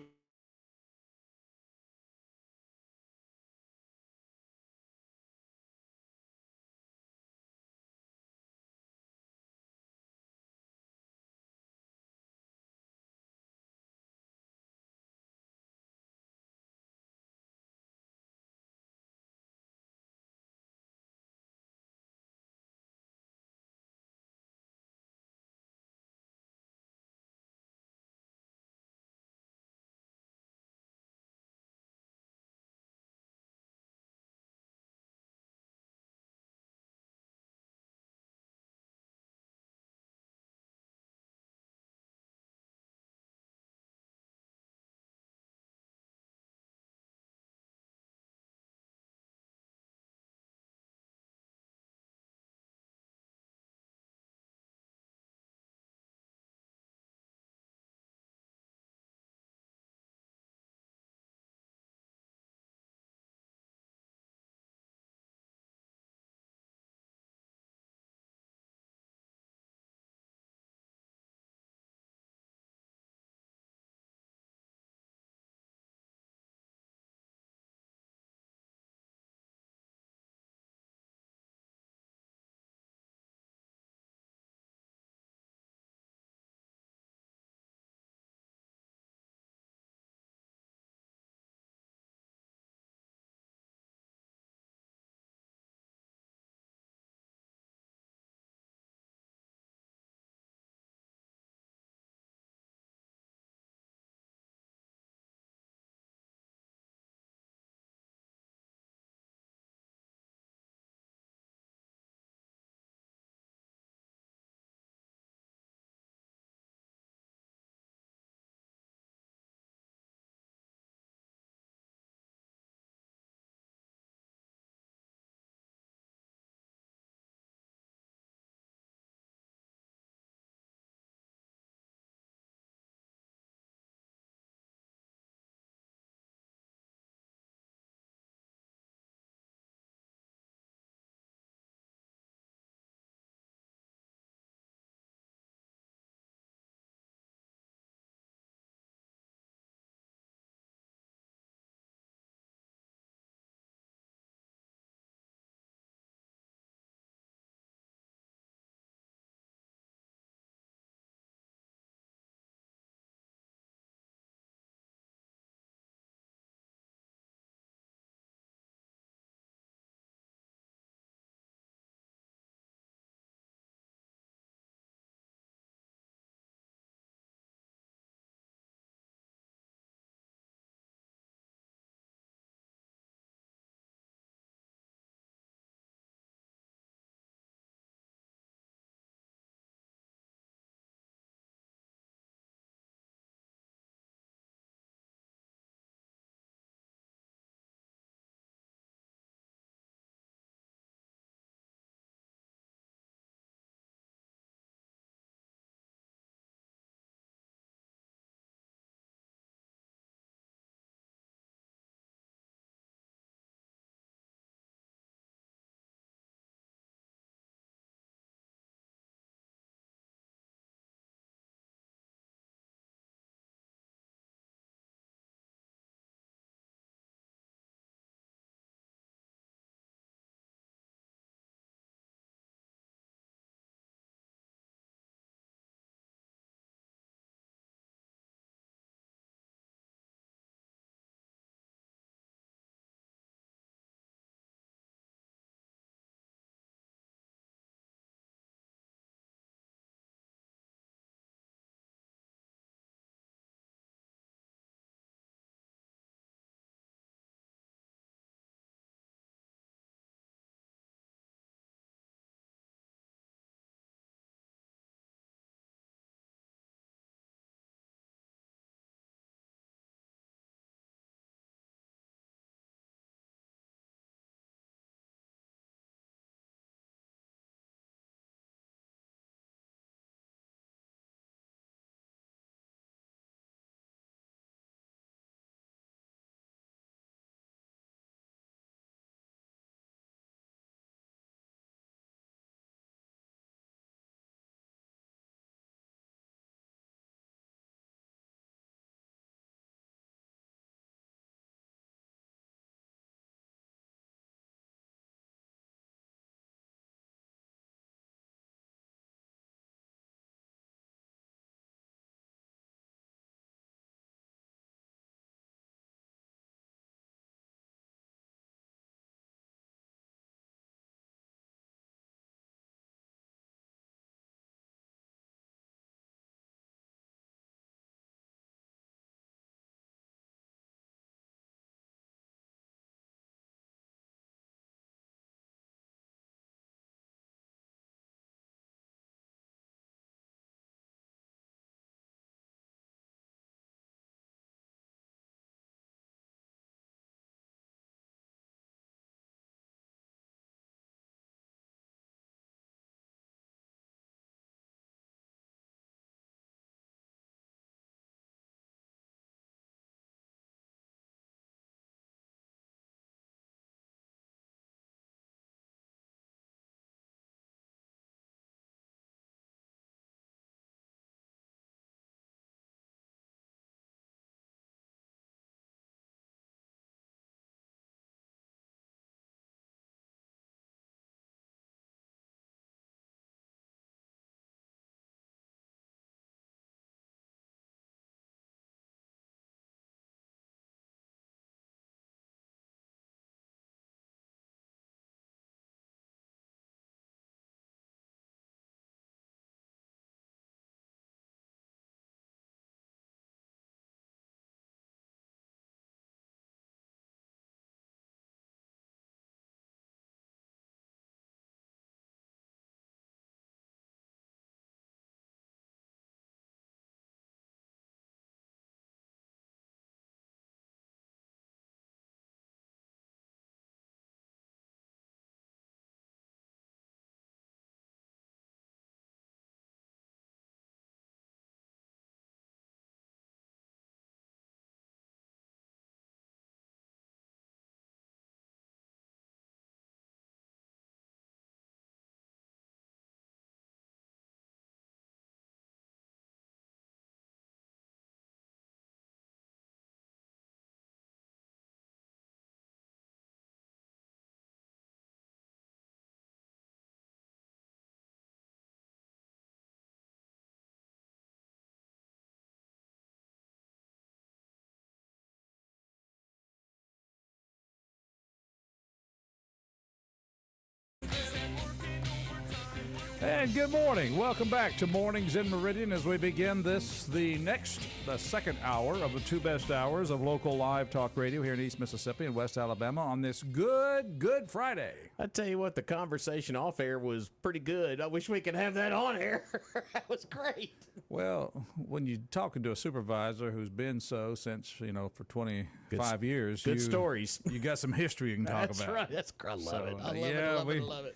And good morning. Welcome back to Mornings in Meridian as we begin the second hour of the two best hours of local live talk radio here in East Mississippi and West Alabama on this Good Friday. I tell you what, the conversation off air was pretty good. I wish we could have that on air. That was great. Well, when you're talking to a supervisor who's been since, for 25 years. Good stories. You got some history you can talk That's about. Right. That's I love it. I love it.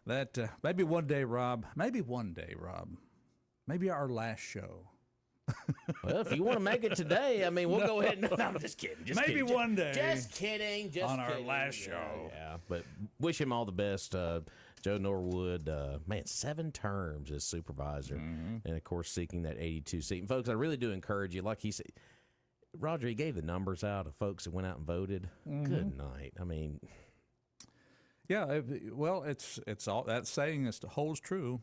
That maybe one day, Rob. Maybe our last show. Well, if you want to make it today, I mean, we'll go ahead and... No, I'm just kidding. Maybe one day. Just kidding. Our last show. Yeah, but wish him all the best. Joe Norwood, 7 terms as supervisor. Mm-hmm. And, of course, seeking that 82 seat. And, folks, I really do encourage you. Like he said, Roger, he gave the numbers out of folks that went out and voted. Mm-hmm. Good night. I mean... Yeah, well, it's all that saying holds true.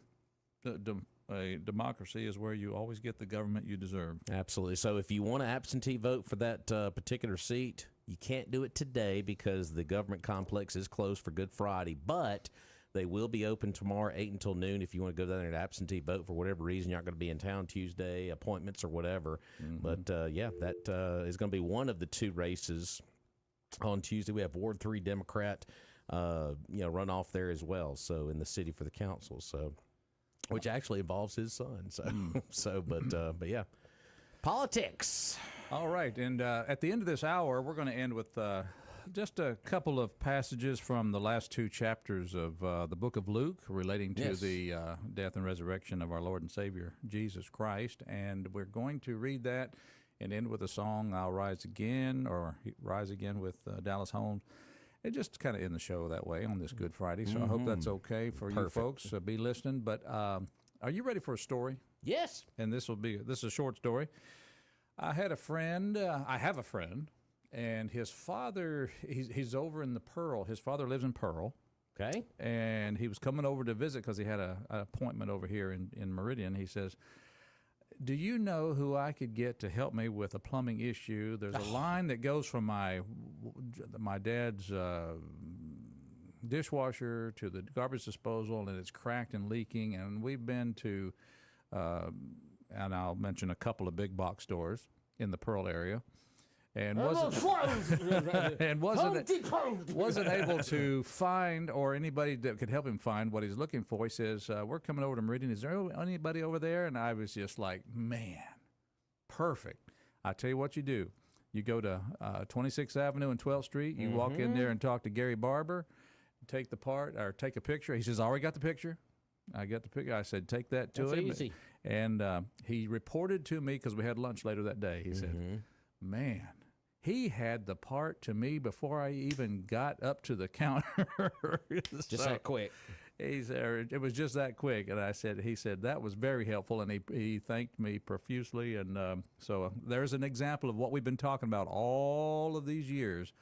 A democracy is where you always get the government you deserve. Absolutely. So if you want to absentee vote for that particular seat, you can't do it today because the government complex is closed for Good Friday, but they will be open tomorrow 8 until noon if you want to go down there and absentee vote for whatever reason. You're not going to be in town Tuesday, appointments or whatever. Mm-hmm. But, that is going to be one of the 2 races on Tuesday. We have Ward 3 Democrat runoff there as well. So in the city for the council. So, which actually involves his son. So, but yeah, politics. All right, and at the end of this hour, we're going to end with just a couple of passages from the last 2 chapters of the book of Luke relating to the death and resurrection of our Lord and Savior Jesus Christ, and we're going to read that and end with a song, "I'll Rise Again," or "Rise Again" with Dallas Holmes. It just kind of end the show that way on this Good Friday, so I hope that's okay for you folks. Be listening. But are you ready for a story? Yes. And this is a short story. I have a friend, and his father, he's over in the Pearl. His father lives in Pearl. Okay. And he was coming over to visit because he had an appointment over here in Meridian. He says, "Do you know who I could get to help me with a plumbing issue? There's a line that goes from my dad's dishwasher to the garbage disposal, and it's cracked and leaking. And we've been to, and I'll mention a couple of big box stores in the Pearl area, and wasn't able to find or anybody that could help him find what he's looking for. He says, we're coming over to Meridian. Is there anybody over there?" And I was just like, man, perfect. I tell you what you do. You go to 26th Avenue and 12th Street. You walk in there and talk to Gary Barber. Take a picture. He says, "I already got the picture." I got the picture. I said, "Take that to him." Easy. And he reported to me because we had lunch later that day. He said, "Man, he had the part to me before I even got up to the counter." Just that quick. He said, it was just that quick. And he said, that was very helpful. And he thanked me profusely. And so there's an example of what we've been talking about all of these years,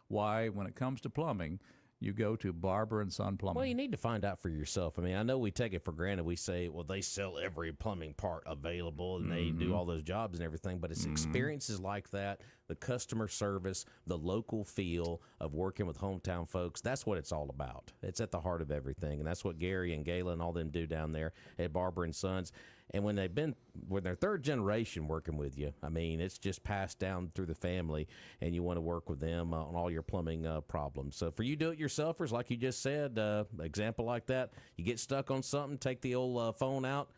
why when it comes to plumbing, you go to Barber and Son Plumbing. Well, you need to find out for yourself. I mean, I know we take it for granted. We say, well, they sell every plumbing part available and they do all those jobs and everything, but it's experiences like that, the customer service, the local feel of working with hometown folks. That's what it's all about. It's at the heart of everything, and that's what Gary and Gayla and all them do down there at Barber and Sons. And when they're 3rd generation working with you, I mean, it's just passed down through the family, and you want to work with them on all your plumbing problems. So for you do-it-yourselfers, like you just said, example like that, you get stuck on something, take the old phone out,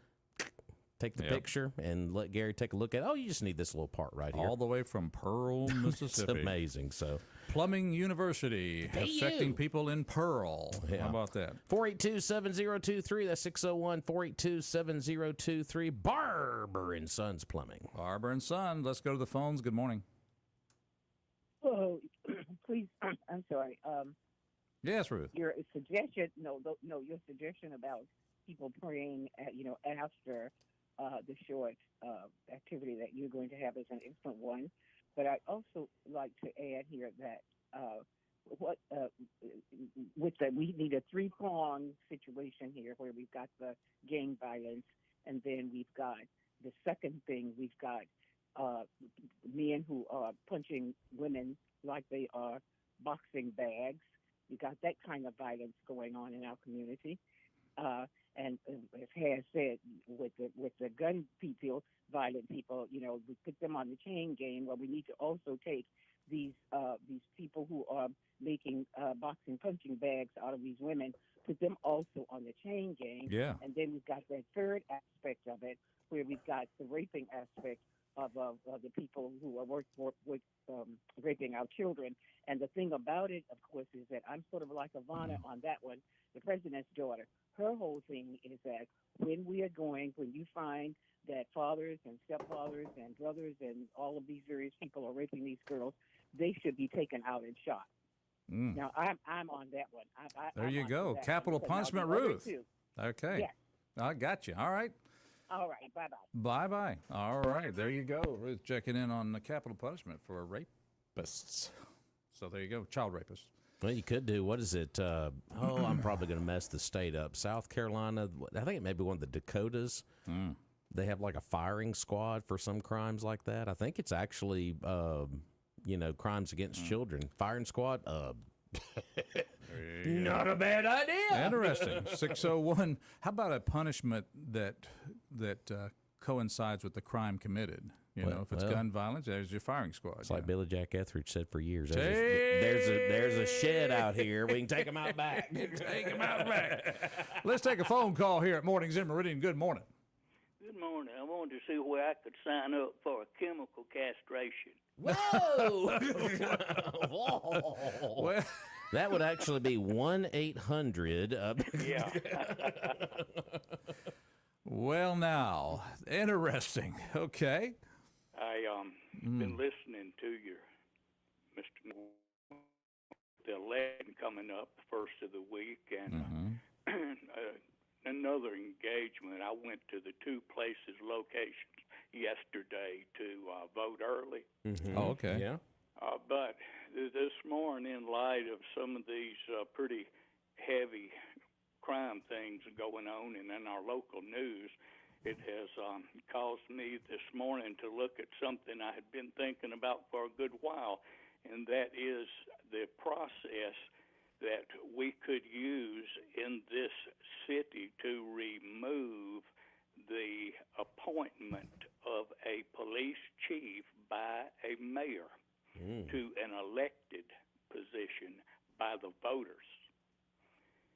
take the picture, and let Gary take a look at it. Oh, you just need this little part right here. All the way from Pearl, Mississippi. It's amazing. So Plumbing University, affecting people in Pearl. Yeah. How about that? 482-7023. That's 601-482-7023. Barber and Sons Plumbing. Barber and Sons. Let's go to the phones. Good morning. Oh, please. I'm sorry. Yes, Ruth. Your suggestion, your suggestion about people praying, after the short activity that you're going to have is an excellent one. But I'd also like to add here that we need a 3-pronged situation here where we've got the gang violence, and then we've got the second thing, we've got men who are punching women like they are boxing bags. You got that kind of violence going on in our community. And as Has said, with the gun people, violent people, we put them on the chain gang. Well, we need to also take these people who are making boxing punching bags out of these women, put them also on the chain gang. Yeah. And then we've got that third aspect of it, where we've got the raping aspect of the people who are raping our children. And the thing about it, of course, is that I'm sort of like Ivana on that one, the president's daughter. Her whole thing is that when you find that fathers and stepfathers and brothers and all of these various people are raping these girls, they should be taken out and shot. Now, I'm on that one. There you go. That Capital one. punishment, Now, the other Ruth. two, Okay. yes. I got you. All right. All right. Bye-bye. Bye-bye. All right. There you go. Ruth checking in on the capital punishment for rapists. So there you go. Child rapists. Well, you could do, what is it? I'm probably going to mess the state up. South Carolina, I think it may be one of the Dakotas. They have like a firing squad for some crimes like that. I think it's actually, crimes against children. Firing squad, not a bad idea. Interesting. 601. How about a punishment that coincides with the crime committed? If it's gun violence, there's your firing squad. It's like Billy Jack Etheridge said for years. There's a shed out here. We can take them out back. Take them out back. Let's take a phone call here at Mornings in Meridian. Good morning. Good morning. I wanted to see where I could sign up for a chemical castration. Whoa! Well, that would actually be 1-800. Yeah. Well, now, interesting. Okay. I been listening to your Mr. The election coming up the first of the week, and another engagement. I went to the two places locations yesterday to vote early. Oh, okay. Yeah. But this morning, in light of some of these pretty heavy crime things going on and in our local news, it has caused me this morning to look at something I had been thinking about for a good while, and that is the process that we could use in this city to remove the appointment of a police chief by a mayor to an elected position by the voters.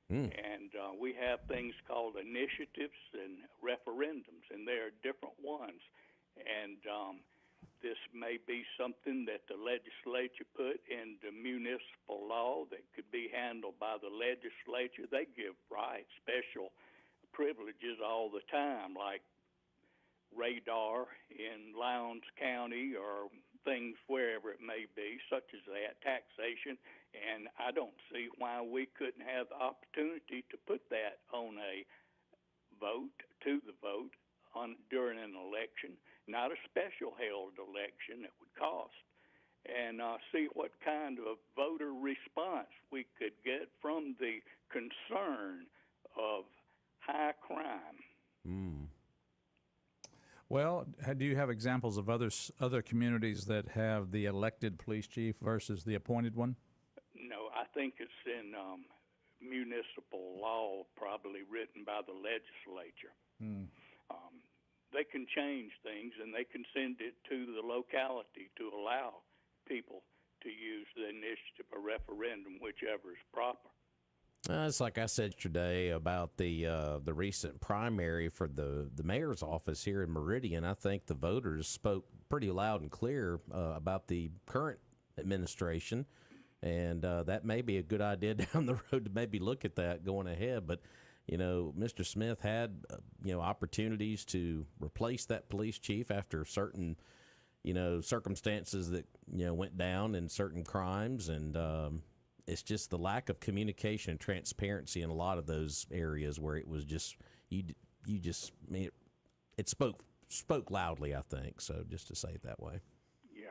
And we have things called initiatives and referendums, and there are different ones. And this may be something that the legislature put into municipal law that could be handled by the legislature. They give rights, special privileges all the time, like radar in Lowndes County or things wherever it may be, such as that, taxation. And I don't see why we couldn't have the opportunity to put that on a vote, to the vote, during an election, not a special held election that would cost, and see what kind of voter response we could get from the concern of high crime. Well, do you have examples of other communities that have the elected police chief versus the appointed one? No, I think it's in municipal law, probably written by the legislature. They can change things, and they can send it to the locality to allow people to use the initiative or referendum, whichever is proper. It's like I said yesterday about the recent primary for the mayor's office here in Meridian. I think the voters spoke pretty loud and clear about the current administration, and that may be a good idea down the road to maybe look at that going ahead. But, Mr. Smith had, opportunities to replace that police chief after certain, circumstances that, went down in certain crimes, and it's just the lack of communication and transparency in a lot of those areas where it was just it spoke loudly, I think. So just to say it that way. Yeah.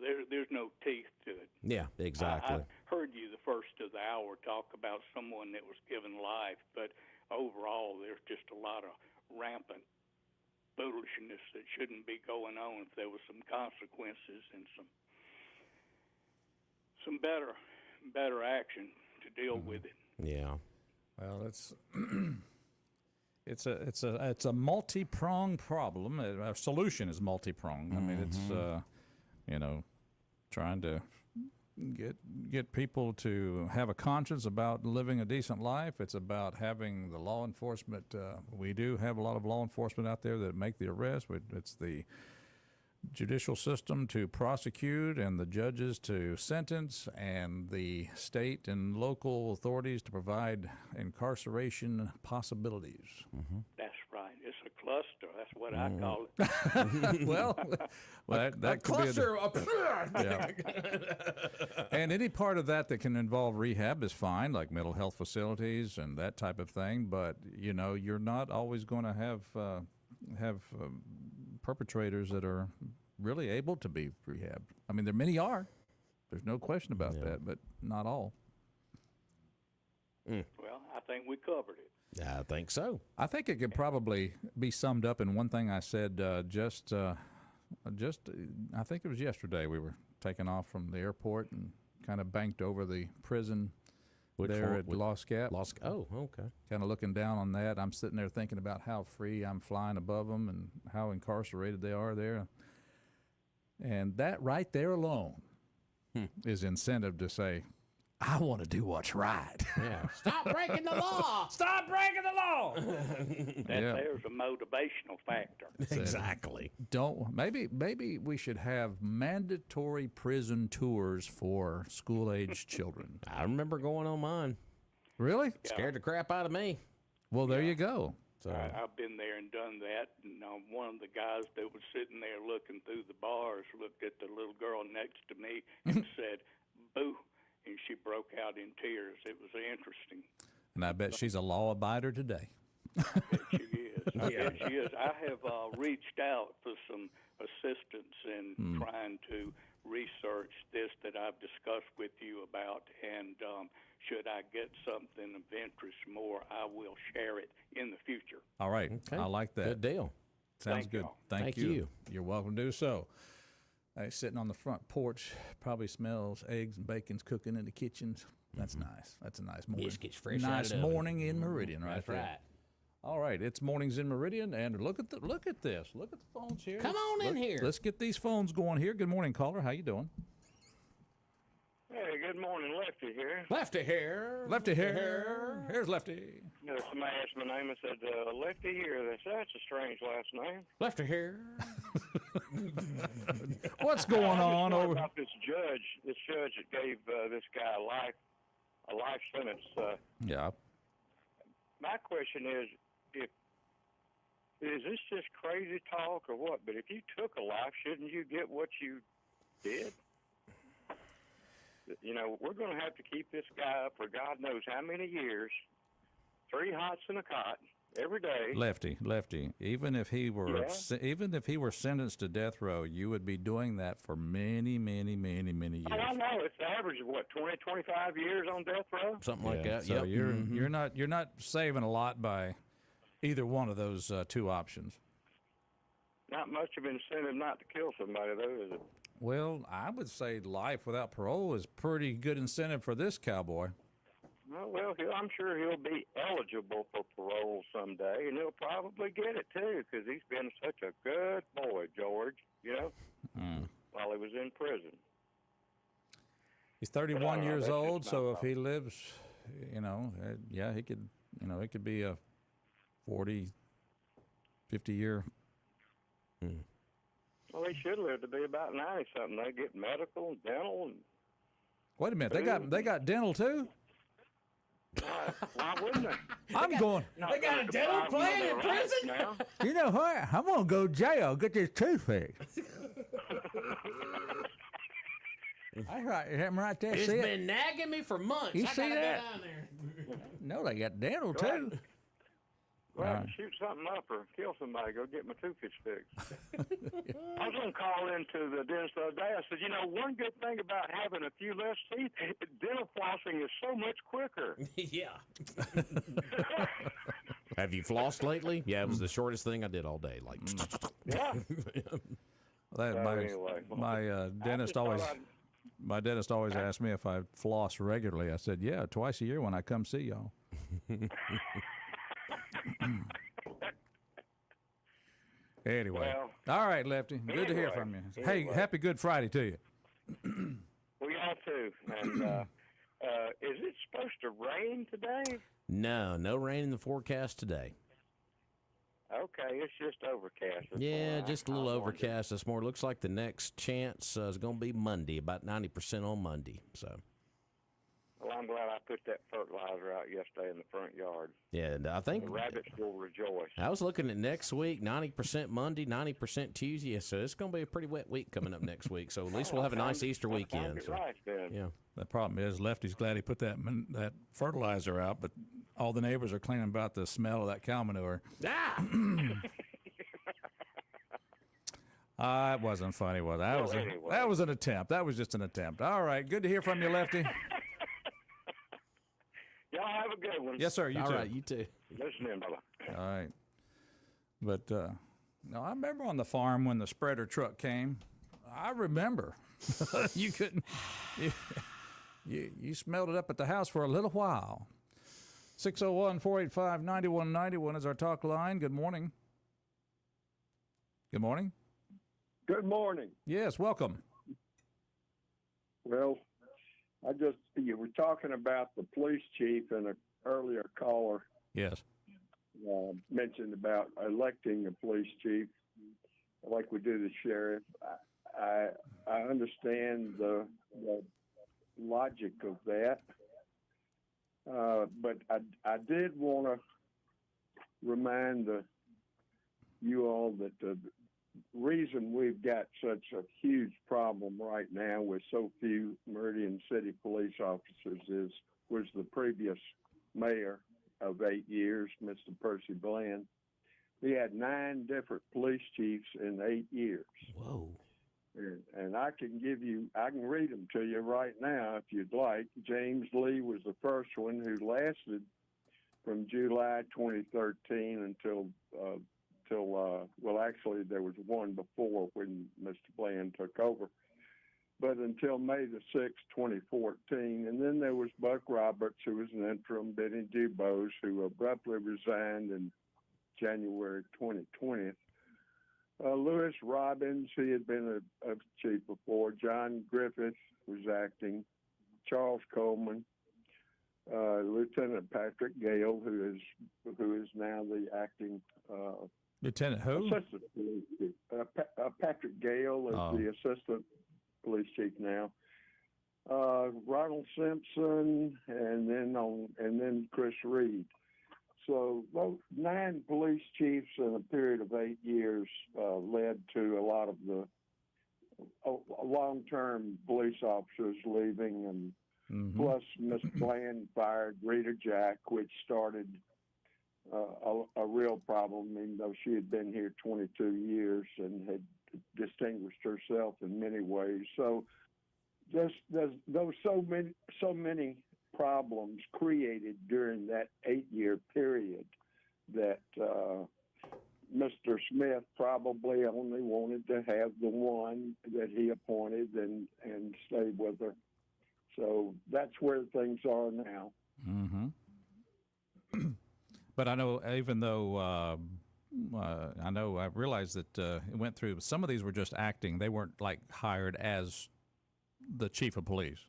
There's no teeth to it. Yeah, exactly. I heard you the first of the hour talk about someone that was given life, but overall there's just a lot of rampant foolishness that shouldn't be going on. If there was some consequences and some better action to deal with it. Yeah. Well, it's it's a multi-pronged problem. Our solution is multi-pronged. I mean, it's trying to get people to have a conscience about living a decent life. It's about having the law enforcement. We do have a lot of law enforcement out there that make the arrest. It's the judicial system to prosecute and the judges to sentence and the state and local authorities to provide incarceration possibilities. That's right. It's a cluster. That's what I call it. well, that could cluster. Yeah. And any part of that can involve rehab is fine, like mental health facilities and that type of thing. But you're not always going to have perpetrators that are really able to be rehabbed. I mean, many are. There's no question about that, but not all. Well, I think we covered it. I think so. I think it could probably be summed up in one thing I said I think it was yesterday. We were taking off from the airport and kind of banked over the prison at Lost Gap. Oh, okay. Kind of looking down on that. I'm sitting there thinking about how free I'm flying above them and how incarcerated they are there. And that right there alone is incentive to say, I want to do what's right. Yeah. Stop breaking the law. Stop breaking the law. There's a motivational factor. Exactly. Maybe we should have mandatory prison tours for school-aged children. I remember going on mine. Really? Yeah. Scared the crap out of me. Well, there you go. So I've been there and done that. And one of the guys that was sitting there looking through the bars looked at the little girl next to me and said, "Boo." And she broke out in tears. It was interesting. And I bet she's a law abider today. I bet she is. I bet she is. I have reached out for some assistance in trying to research this that I've discussed with you about. And should I get something of interest more, I will share it in the future. All right. Okay. I like that. Good deal. Sounds good. Y'all. Thank you. You're welcome to do so. Sitting on the front porch, probably smells eggs and bacon's cooking in the kitchens. That's nice. That's a nice morning. Biscuits fresh nice out of morning in Meridian, right That's there. right. All right, it's mornings in Meridian, and look at this. Look at the phones here. Come on in here. Let's get these phones going here. Good morning, caller. How you doing? Hey, good morning, Lefty here. Lefty here. Lefty here. Here's Lefty. Somebody asked my name and said, Lefty here. They said, that's a strange last name. Lefty here. What's going on over? About this judge that gave this guy a life sentence. Yeah. My question is this just crazy talk or what? But if you took a life, shouldn't you get what you did? We're going to have to keep this guy up for God knows how many years, 3 hots in a cot every day. Lefty. Even if he were sentenced to death row, you would be doing that for many, many, many, many years. I know it's the average of 20, 25 years on death row. Something like that. So Yep. you're not saving a lot by either one of those two options. Not much of an incentive not to kill somebody, though, is it? Well, I would say life without parole is pretty good incentive for this cowboy. Well, I'm sure he'll be eligible for parole someday, and he'll probably get it, too, because he's been such a good boy, George, while he was in prison. He's 31 years old, so if he lives, he could, it could be a 40, 50-year. Well, he should live to be about 90-something. They get medical, dental, and wait a minute, they got dental too? why wouldn't they? I'm going. They got a dental plan in prison? Now. You know what? I'm gonna go to jail. Get this tooth fixed. That's right. Him right there. It's see been it? nagging me for months. You I see gotta that? go down there. No, they got dental too. Well, shoot something up or kill somebody. Go get my toothpick fixed. I was going to call into the dentist the other day. I said, one good thing about having a few less teeth, dental flossing is so much quicker. Yeah. Have you flossed lately? Yeah, it was the shortest thing I did all day. Like, yeah. My dentist always asked me if I floss regularly. I said, yeah, twice a year when I come see y'all. Anyway. Well, all right, Lefty. Good to hear from you. Hey, happy Good Friday to you. We all too. And is it supposed to rain today? No rain in the forecast today. Okay, it's just overcast. Yeah, just a little overcast this morning. Looks like the next chance is going to be Monday, about 90% on Monday. So. Well, I'm glad I put that fertilizer out yesterday in the front yard. Yeah, I think the rabbits will rejoice. I was looking at next week, 90% Monday, 90% Tuesday. So it's going to be a pretty wet week coming up next week. So at least we'll have a nice Easter weekend. So. Right, then. Yeah. The problem is Lefty's glad he put that fertilizer out, but all the neighbors are complaining about the smell of that cow manure. Ah! It wasn't funny, was it? That was an attempt. That was just an attempt. All right. Good to hear from you, Lefty. Y'all have a good one. Yes, sir. You too. All right, you too. Listen in, brother. All right. But no, I remember on the farm when the spreader truck came. I remember. You couldn't. You smelled it up at the house for a little while. 601-485-9191 is our talk line. Good morning. Good morning. Good morning. Yes, welcome. Well, you were talking about the police chief, and an earlier caller Yes. Mentioned about electing a police chief like we do the sheriff. I understand the logic of that, but I did want to remind you all that the reason we've got such a huge problem right now with so few Meridian City police officers was the previous mayor of 8 years, Mr. Percy Bland. He had 9 different police chiefs in 8 years. Whoa. And I can read them to you right now if you'd like. James Lee was the first one, who lasted from July 2013 until actually there was one before when Mr. Bland took over, but until May the 6th, 2014. And then there was Buck Roberts, who was an interim, Benny Dubose, who abruptly resigned in January 2020. Lewis Robbins, he had been a chief before. John Griffith was acting. Charles Coleman. Lieutenant Patrick Gale, who is now the acting Lieutenant who? Assistant police chief. Patrick Gale is the assistant police chief now. Ronald Simpson, and then Chris Reed. So those 9 police chiefs in a period of 8 years led to a lot of the long-term police officers leaving, and plus Mr. Bland fired Rita Jack, which started a real problem, even though she had been here 22 years and had distinguished herself in many ways. So there's so many problems created during that 8-year period that Mr. Smith probably only wanted to have the one that he appointed and stay with her. So that's where things are now. Mm-hmm. But I know, even though I realized that it went through, some of these were just acting. They weren't like hired as the chief of police.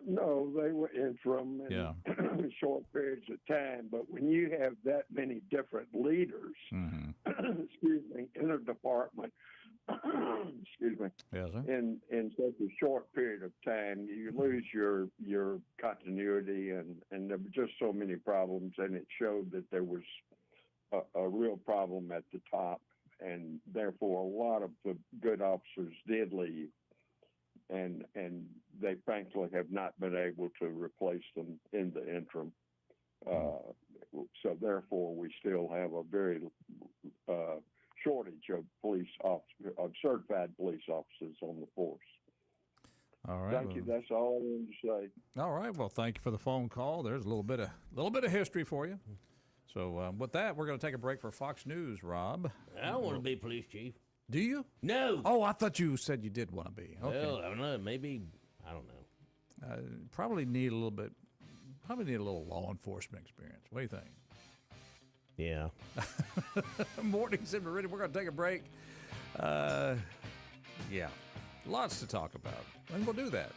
No, they were interim in short periods of time. But when you have that many different leaders, excuse me, in a department, excuse me, yes, sir. in such a short period of time, you lose your continuity, and there were just so many problems, and it showed that there was a real problem at the top, and therefore a lot of the good officers did leave, and they frankly have not been able to replace them in the interim. So therefore, we still have a very shortage of certified police officers on the force. All right. Thank you. That's all I wanted to say. All right. Well, thank you for the phone call. There's a little bit of history for you. So with that, we're going to take a break for Fox News. Rob, I don't want to be police chief. Do you? No. Oh, I thought you said you did want to be. Okay. Well, I don't know. Maybe, I don't know. Probably need a little law enforcement experience. What do you think? Yeah. Mornings in Meridian. We're going to take a break. Yeah, lots to talk about, and we'll do that.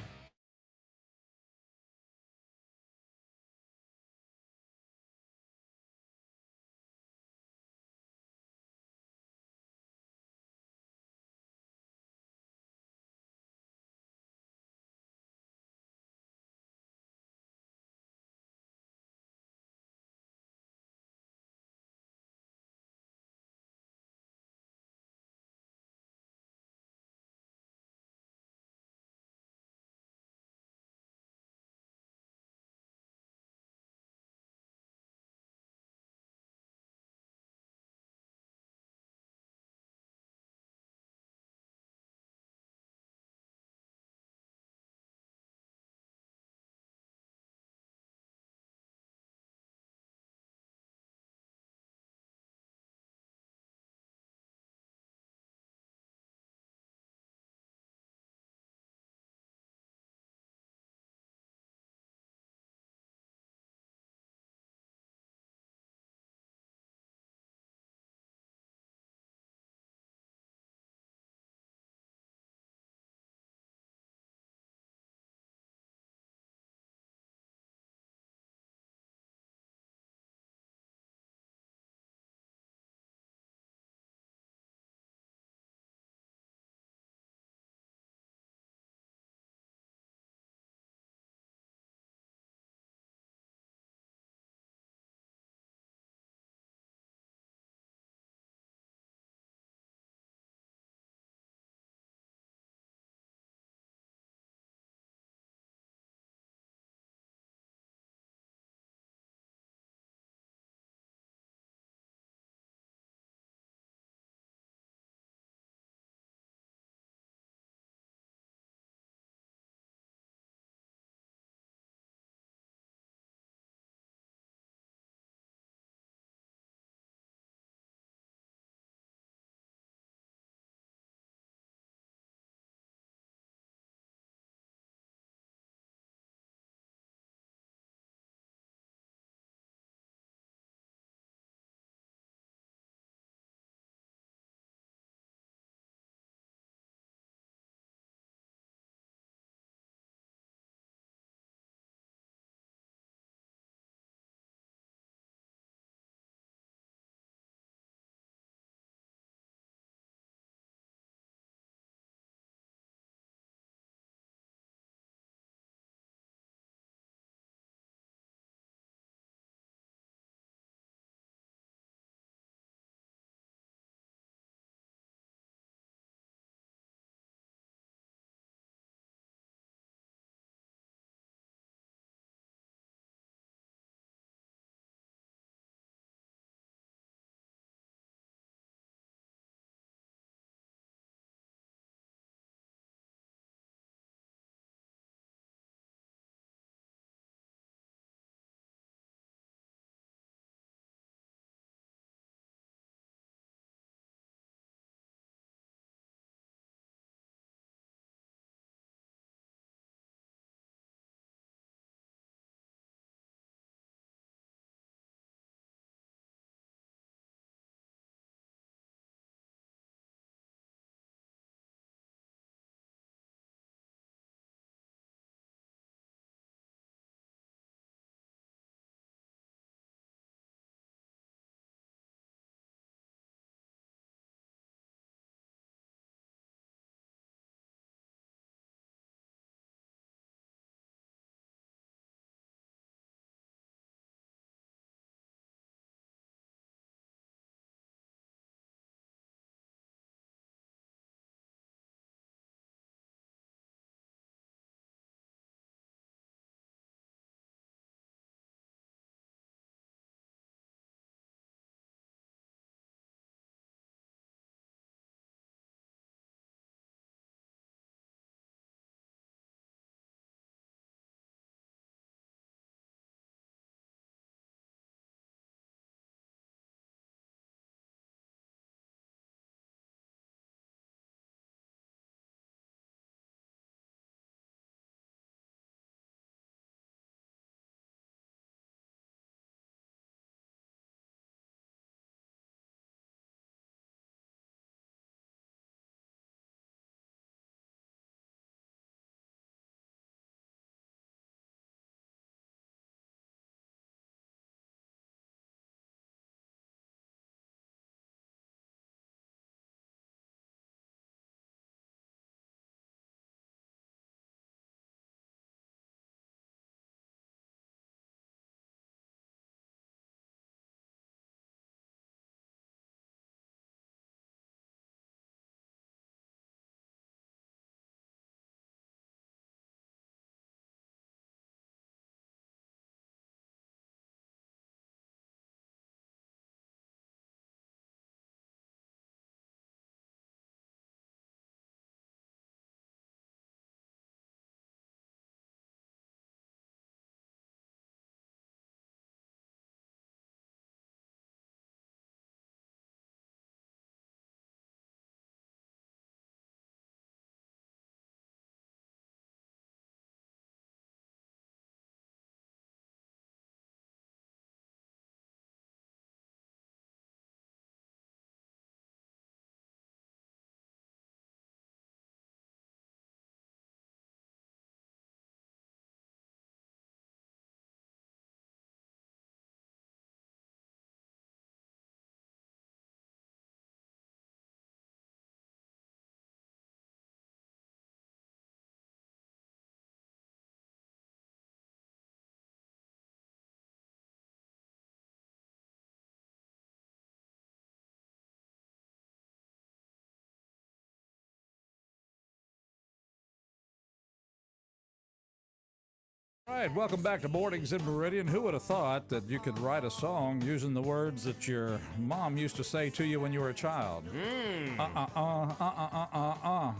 All right, welcome back to Mornings in Meridian. Who would have thought that you could write a song using the words that your mom used to say to you when you were a child?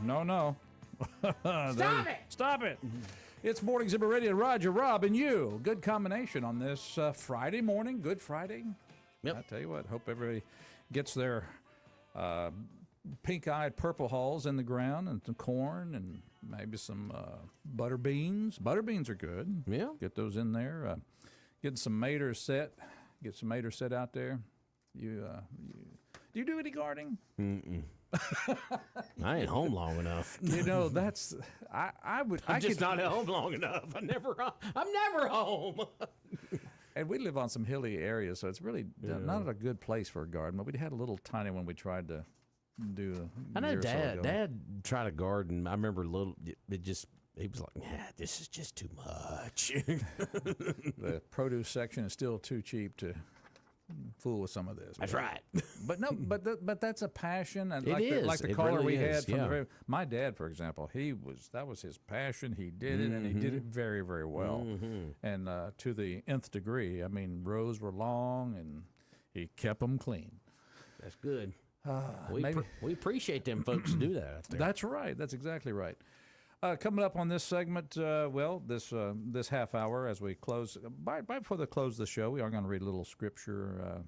No. Stop it. It's Mornings in Meridian. Roger, Rob, and you. Good combination on this Friday morning. Good Friday. Yep. I tell you what, hope everybody gets their pink-eyed purple hulls in the ground and some corn and maybe some butter beans. Butter beans are good. Yeah. Get those in there. Getting some maters set. Get some maters set out there. Do you do any gardening? Mm-mm. I ain't home long enough. You know, that's I'm just not at home long enough. I'm never home. And we live on some hilly areas, so it's really not a good place for a garden. But we had a little tiny one we tried to do. I know Dad tried to garden. I remember he was like, "Nah, this is just too much." The produce section is still too cheap to fool with some of this. That's right. But no, but that's a passion, and like the caller really we had from my dad, for example, that was his passion. He did it, and he did it very, very well, and to the nth degree. I mean, rows were long, and he kept them clean. That's good. We appreciate them folks who do that out there. That's right. That's exactly right. Coming up on this segment, this half hour as we close, before the close of the show, we are going to read a little scripture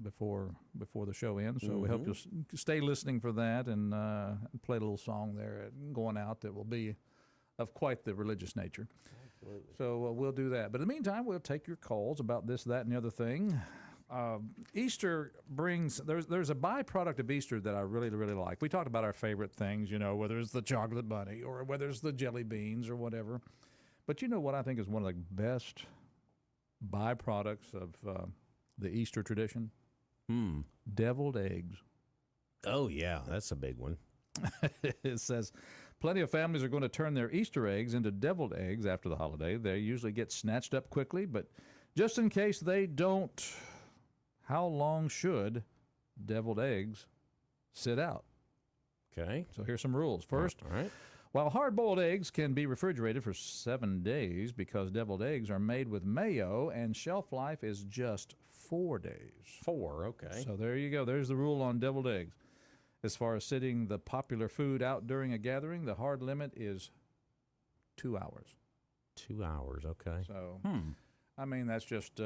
before the show ends. So we hope you'll stay listening for that and play a little song there going out that will be of quite the religious nature. Absolutely. So we'll do that. But in the meantime, we'll take your calls about this, that, and the other thing. Easter brings there's a byproduct of Easter that I really, really like. We talked about our favorite things, whether it's the chocolate bunny or whether it's the jelly beans or whatever. But you know what I think is one of the best byproducts of the Easter tradition? Deviled eggs. Oh, yeah, that's a big one. It says, plenty of families are going to turn their Easter eggs into deviled eggs after the holiday. They usually get snatched up quickly, but just in case they don't, how long should deviled eggs sit out? Okay. So here's some rules. First, all right. While hard-boiled eggs can be refrigerated for 7 days because deviled eggs are made with mayo and shelf life is just 4 days. 4, okay. So there you go. There's the rule on deviled eggs. As far as sitting the popular food out during a gathering, the hard limit is 2 hours. 2 hours, okay. So, I mean, that's just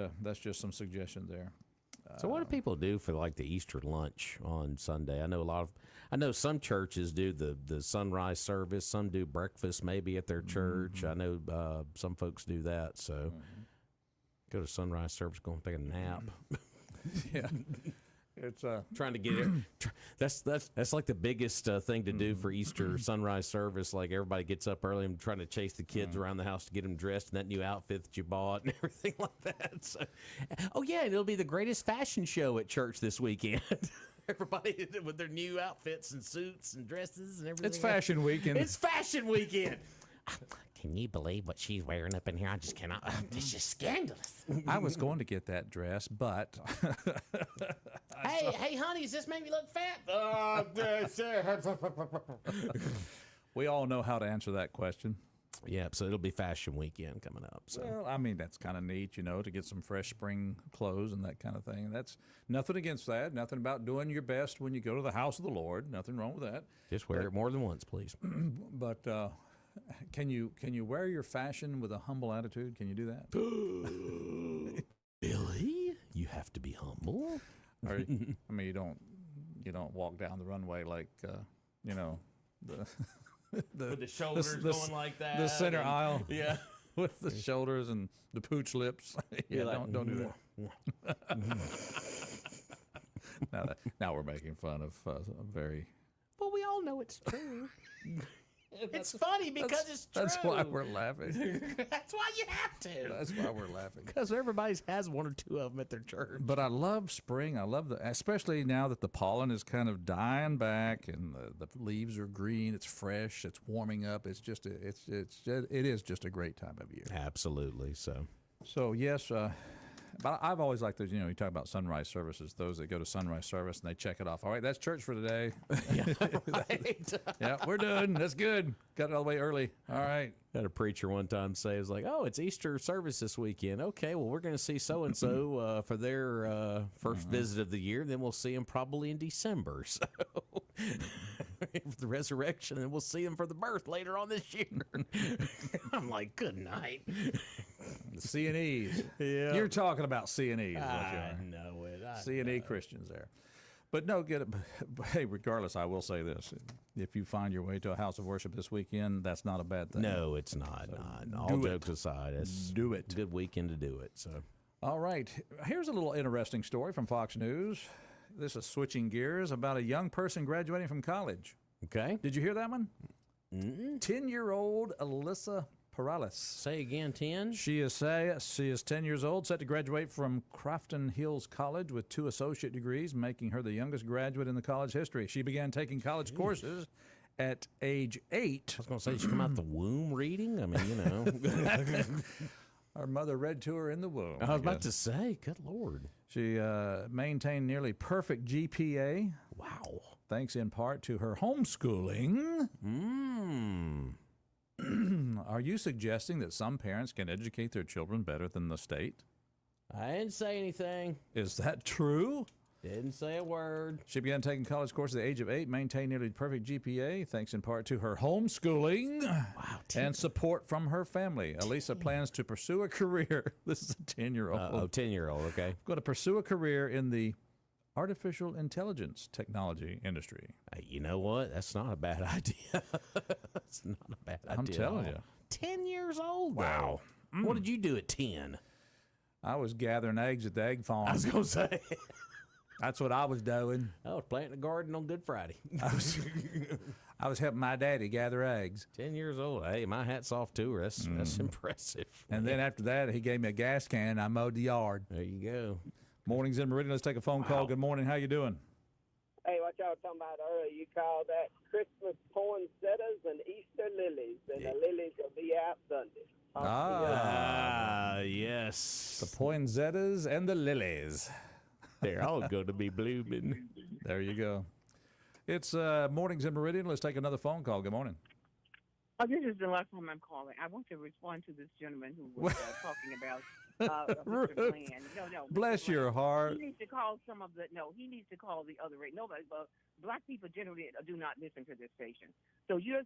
some suggestion there. So what do people do for like the Easter lunch on Sunday? I know some churches do the sunrise service. Some do breakfast maybe at their church. I know some folks do that. So go to sunrise service, go and take a nap. Yeah. It's trying to get it. That's like the biggest thing to do for Easter sunrise service. Like everybody gets up early and trying to chase the kids around the house to get them dressed in that new outfit that you bought and everything like that. So, it'll be the greatest fashion show at church this weekend. Everybody with their new outfits and suits and dresses and everything. It's fashion weekend. It's fashion weekend. Can you believe what she's wearing up in here? I just cannot. It's just scandalous. I was going to get that dress, but hey, honey, does this make me look fat? We all know how to answer that question. Yeah, so it'll be fashion weekend coming up. So. Well, I mean, that's kind of neat, to get some fresh spring clothes and that kind of thing. That's nothing against that. Nothing about doing your best when you go to the house of the Lord. Nothing wrong with that. Just wear it more than once, please. But can you wear your fashion with a humble attitude? Can you do that? Billy, you have to be humble. Or, I mean, you don't walk down the runway like with the shoulders going like that. The center aisle. Yeah. With the shoulders and the pooch lips. Yeah, like, don't do that. Now we're making fun of a very... Well, we all know it's true. It's funny because it's true. That's why we're laughing. That's why you have to. That's why we're laughing. Because everybody has one or two of them at their church. But I love spring. I love especially now that the pollen is kind of dying back and the leaves are green. It's fresh. It's warming up. It is just a great time of year. Absolutely. So yes, But I've always liked those, you talk about sunrise services, those that go to sunrise service and they check it off. All right, that's church for today. Right. Yeah, we're done. That's good. Got it all the way early. All right. Had a preacher one time say, it was like, oh, it's Easter service this weekend. Okay, well, we're going to see so-and-so for their first visit of the year. Then we'll see them probably in December. So for the resurrection, and we'll see them for the birth later on this year. I'm like, good night. The C&Es. Yeah. You're talking about C&Es. I know it. C&E Christians there. But no, get it. Hey, regardless, I will say this. If you find your way to a house of worship this weekend, that's not a bad thing. No, it's not. So all jokes aside, it's do it. A good weekend to do it. So, all right. Here's a little interesting story from Fox News. This is switching gears about a young person graduating from college. Okay. Did you hear that one? Mm-mm. 10-year-old Alyssa Perales. Say again, 10? She is 10 years old, set to graduate from Crofton Hills College with 2 associate degrees, making her the youngest graduate in the college history. She began taking college courses at age 8. I was going to say, did she come out the womb reading? I mean, Her mother read to her in the womb. I was about to say, good Lord. She maintained nearly perfect GPA. Wow. Thanks in part to her homeschooling. Are you suggesting that some parents can educate their children better than the state? I didn't say anything. Is that true? Didn't say a word. She began taking college courses at the age of 8, maintained nearly perfect GPA, thanks in part to her homeschooling and support from her family. Alyssa plans to pursue a career. This is a 10-year-old. 10-year-old, okay. Going to pursue a career in the artificial intelligence technology industry. You know what? That's not a bad idea. That's not a bad idea. I'm telling you. 10 years old? Wow. What did you do at 10? I was gathering eggs at the egg farm. I was going to say. That's what I was doing. I was planting a garden on Good Friday. I was helping my daddy gather eggs. 10 years old. Hey, my hat's off to her. That's impressive. And then after that, he gave me a gas can and I mowed the yard. There you go. Mornings in Meridian. Let's take a phone call. Good morning. How you doing? Hey, what y'all were talking about earlier, you call that Christmas poinsettias and Easter lilies, and the lilies will be out Sunday. Yes. The poinsettias and the lilies. They're all going to be blooming. There you go. It's Mornings in Meridian. Let's take another phone call. Good morning. Oh, this is the last time I'm calling. I want to respond to this gentleman who was talking about Mr. Bland. No. Bless your heart. He needs to call he needs to call the other rate. Nobody, black people generally do not listen to this station. So you have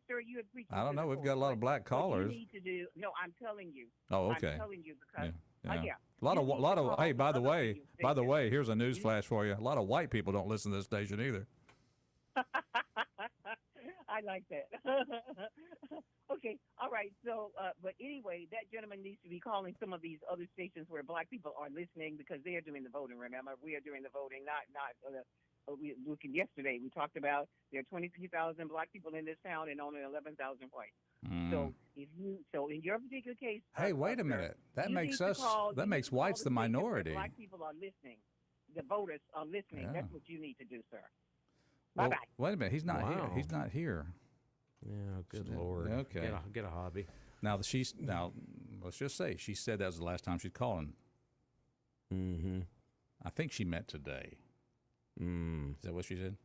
preached. I don't know. We've got a lot of black callers. What you need to do. No, I'm telling you. Oh, okay. I'm telling you because. Yeah. A lot of. Hey, by the way, here's a news flash for you. A lot of white people don't listen to this station either. I like that. Okay, all right. So, but anyway, that gentleman needs to be calling some of these other stations where black people are listening because they are doing the voting. Remember, we are doing the voting. Yesterday we talked about there are 23,000 black people in this town and only 11,000 white. So in your particular case, hey, wait a minute. That makes whites the minority. Black people are listening. The voters are listening. Yeah. That's what you need to do, sir. Well, bye-bye. Wait a minute. He's not here. He's not here. Yeah, good Lord. Okay. Get a hobby. Now, let's just say she said that was the last time she's calling. Mm-hmm. I think she meant today. Is that what she said?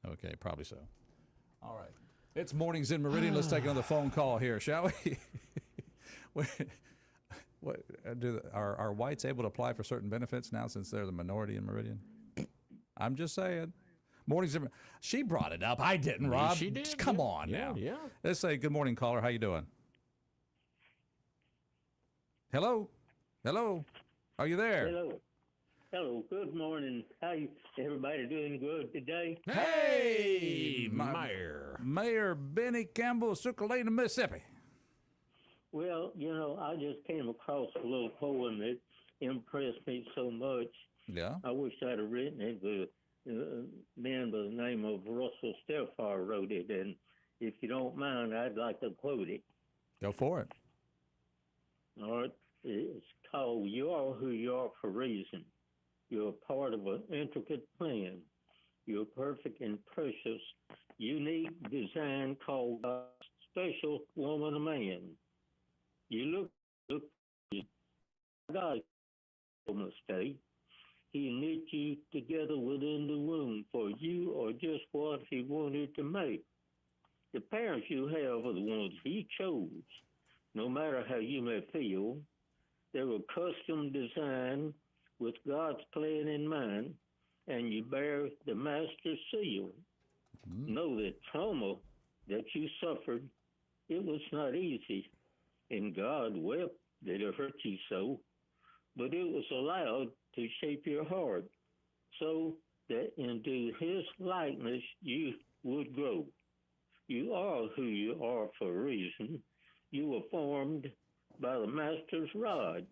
Okay, probably so. All right. It's Mornings in Meridian. Let's take another phone call here, shall we? Are whites able to apply for certain benefits now since they're the minority in Meridian? I'm just saying. Mornings. She brought it up. I didn't, Rob. She did. Come on now. Yeah. Let's say good morning, caller. How you doing? Hello. Are you there? Hello. Good morning. How everybody doing good today? Hey, Mayor Benny Campbell, Sucalina, Mississippi. Well, I just came across a little poem that impressed me so much. Yeah. I wish I'd have written it. The man by the name of Russell Stelfar wrote it, and if you don't mind, I'd like to quote it. Go for it. All right. It's called "You Are Who You Are for a Reason. You're part of an intricate plan. You're perfect and precious, unique design called God's special woman or man. You look God, state. He knit you together within the womb, for you are just what he wanted to make. The parents you have are the ones he chose. No matter how you may feel, they were custom designed with God's plan in mind, and you bear the master's seal. Know that trauma that you suffered, it was not easy, and God wept that it hurt you so, but it was allowed to shape your heart so that into his likeness you would grow. You are who you are for a reason. You were formed by the master's rod.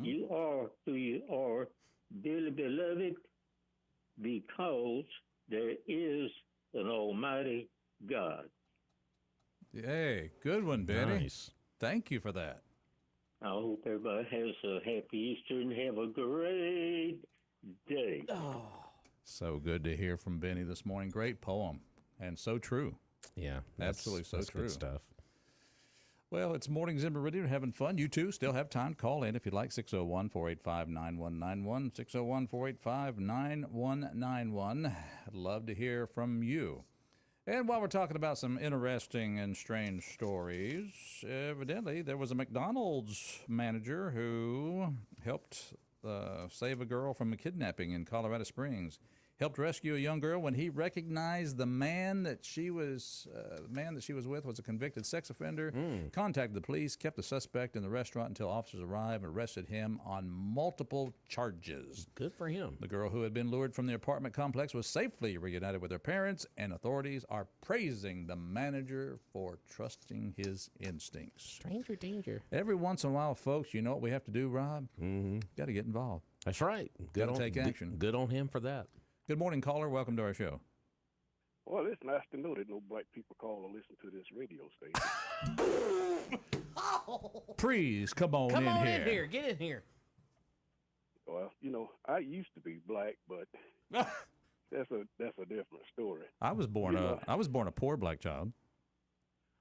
You are who you are, dearly beloved, because there is an almighty God. Hey, good one, Benny. Nice. Thank you for that. I hope everybody has a happy Easter and have a great day. Oh. So good to hear from Benny this morning. Great poem, and so true. Yeah, absolutely so that's true. Good stuff. Well, it's Mornings in Meridian. We're having fun. You too still have time to call in if you'd like. 601-485-9191. 601-485-9191. I'd love to hear from you. And while we're talking about some interesting and strange stories, evidently there was a McDonald's manager who helped save a girl from a kidnapping in Colorado Springs. Helped rescue a young girl when he recognized the man that she was with was a convicted sex offender. Contacted the police, kept the suspect in the restaurant until officers arrived and arrested him on multiple charges. Good for him. The girl who had been lured from the apartment complex was safely reunited with her parents, and authorities are praising the manager for trusting his instincts. Stranger danger. Every once in a while, folks, you know what we have to do, Rob? Got to get involved. That's right. Got to take action. Good on him for that. Good morning, caller. Welcome to our show. Well, it's nice to know that no black people call or listen to this radio station. Please, come on in here. Get in here. Well, you know, I used to be black, but that's a different story. I was born a poor black child.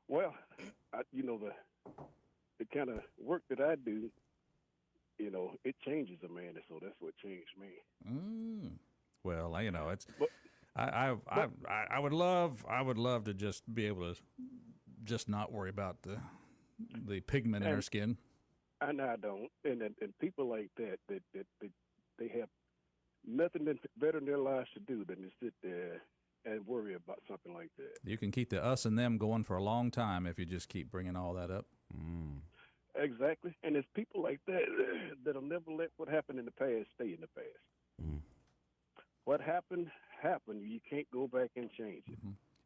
Well, the kind of work that I do, you know, it changes a man, and so that's what changed me. Well, you know, it's. I would love to just be able to just not worry about the pigment in our skin. And I don't. And people like that they have nothing better in their lives to do than to sit there and worry about something like that. You can keep the us and them going for a long time if you just keep bringing all that up. Exactly. And it's people like that that'll never let what happened in the past stay in the past. What happened. You can't go back and change it.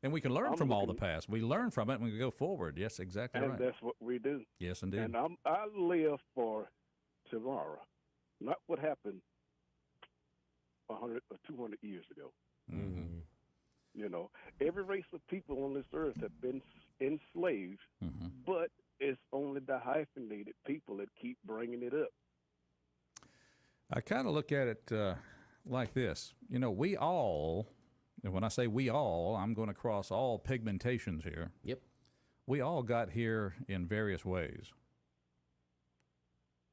And we can learn from all the past. We learn from it and we go forward. Yes, exactly right. And that's what we do. Yes, indeed. And I live for tomorrow, not what happened 100 or 200 years ago. You know, every race of people on this earth have been enslaved, but it's only the hyphenated people that keep bringing it up. I kind of look at it like this. You know, we all, and when I say we all, I'm going to cross all pigmentations here. Yep. We all got here in various ways.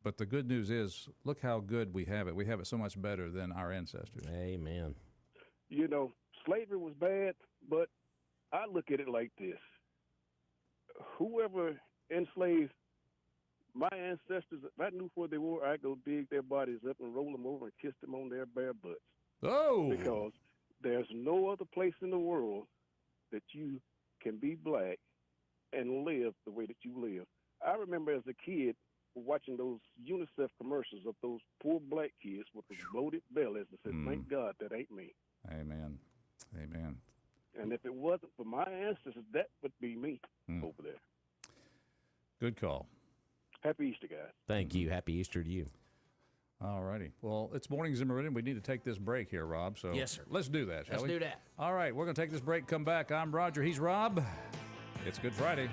But the good news is, look how good we have it. We have it so much better than our ancestors. Amen. You know, slavery was bad, but I look at it like this. Whoever enslaved my ancestors, if I knew where they were, I'd go dig their bodies up and roll them over and kiss them on their bare butts. Oh! Because there's no other place in the world that you can be black and live the way that you live. I remember as a kid watching those UNICEF commercials of those poor black kids with the bloated bellies and said, thank God that ain't me. Amen. Amen. And if it wasn't for my ancestors, that would be me over there. Good call. Happy Easter, guys. Thank you. Happy Easter to you. All righty. Well, it's Mornings in Meridian. We need to take this break here, Rob. So yes, sir. Let's do that, shall we? Let's do that. All right. We're going to take this break, come back. I'm Roger. He's Rob. It's Good Friday.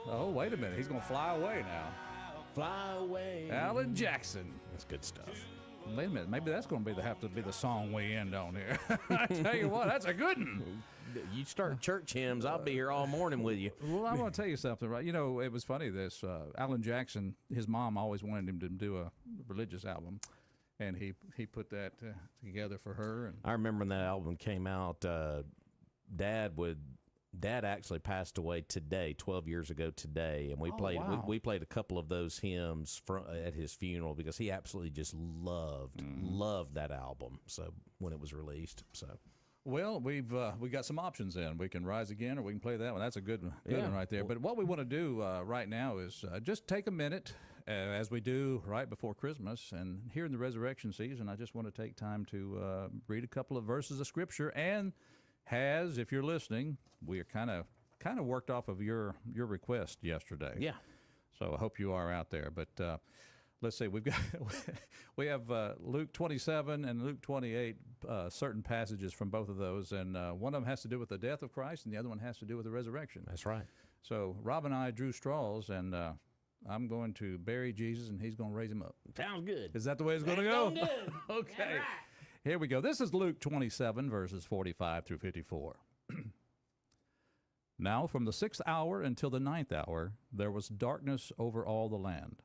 Oh, wait a minute. He's going to fly away now. Fly away. Alan Jackson. That's good stuff. Wait a minute. Maybe that's going to have to be the song we end on here. I tell you what, that's a good one. You start church hymns, I'll be here all morning with you. Well, I'm going to tell you something, right? You know, it was funny. This Alan Jackson, his mom always wanted him to do a religious album, and he put that together for her. And I remember when that album came out. Dad actually passed away today, 12 years ago today, and we played a couple of those hymns at his funeral because he absolutely just loved that album. So when it was released, well, we got some options then. We can Rise Again, or we can play that one. That's a good one right there. But what we want to do right now is just take a minute, as we do right before Christmas, and here in the resurrection season, I just want to take time to read a couple of verses of Scripture. And if you're listening, we are kind of worked off of your request yesterday. Yeah. So I hope you are out there. But let's see, we have Luke 27 and Luke 28, certain passages from both of those, and one of them has to do with the death of Christ, and the other one has to do with the resurrection. That's right. So Rob and I drew straws, and I'm going to bury Jesus, and he's going to raise him up. Sounds good. Is that the way it's going to go? Sounds good. Okay. All right. Here we go. This is Luke 27, verses 45 through 54. Now from the 6th hour until the 9th hour, there was darkness over all the land.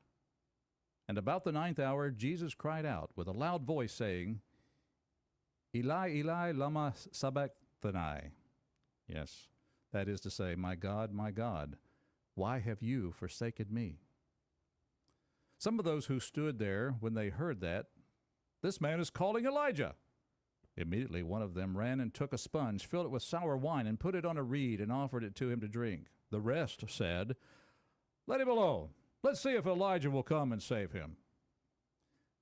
And about the 9th hour, Jesus cried out with a loud voice, saying, Eli, Eli, lama sabachthani. Yes, that is to say, my God, why have you forsaken me? Some of those who stood there, when they heard that, this man is calling Elijah. Immediately one of them ran and took a sponge, filled it with sour wine, and put it on a reed and offered it to him to drink. The rest said, Let him alone. Let's see if Elijah will come and save him.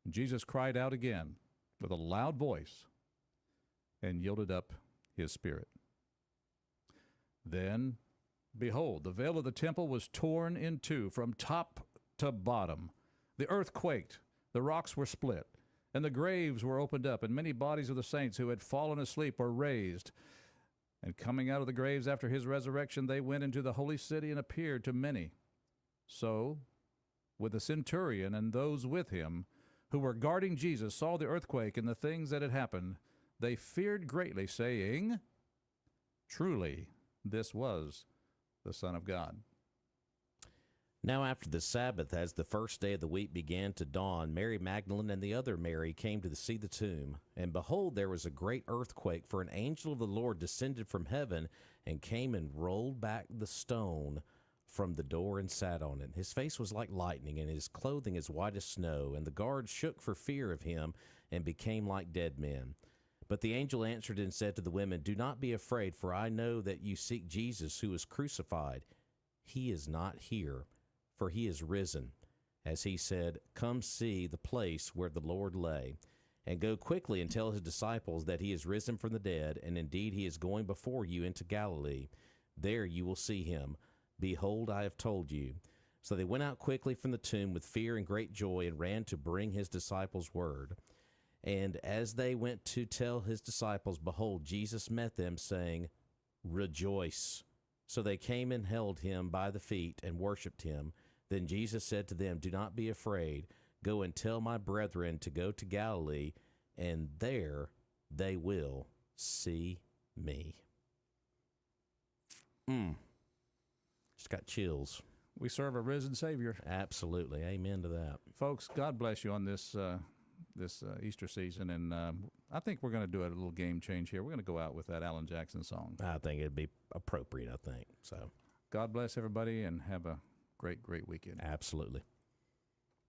And Jesus cried out again with a loud voice and yielded up his spirit. Then, behold, the veil of the temple was torn in two from top to bottom. The earth quaked, the rocks were split, and the graves were opened up, and many bodies of the saints who had fallen asleep were raised. And coming out of the graves after his resurrection, they went into the holy city and appeared to many. So, with the centurion and those with him who were guarding Jesus saw the earthquake and the things that had happened, they feared greatly, saying, Truly, this was the Son of God. Now after the Sabbath, as the first day of the week began to dawn, Mary Magdalene and the other Mary came to see the tomb. And behold, there was a great earthquake, for an angel of the Lord descended from heaven and came and rolled back the stone from the door and sat on it. His face was like lightning, and his clothing as white as snow. And the guards shook for fear of him and became like dead men. But the angel answered and said to the women, Do not be afraid, for I know that you seek Jesus who was crucified. He is not here, for he is risen. As he said, Come see the place where the Lord lay, and go quickly and tell his disciples that he is risen from the dead, and indeed he is going before you into Galilee. There you will see him. Behold, I have told you. So they went out quickly from the tomb with fear and great joy, and ran to bring his disciples word. And as they went to tell his disciples, behold, Jesus met them, saying, Rejoice. So they came and held him by the feet and worshipped him. Then Jesus said to them, Do not be afraid. Go and tell my brethren to go to Galilee, and there they will see me. Just got chills. We serve a risen Savior. Absolutely. Amen to that. Folks, God bless you on this Easter season, and I think we're going to do a little game change here. We're going to go out with that Alan Jackson song. I think it'd be appropriate, So, God bless everybody, and have a great weekend. Absolutely.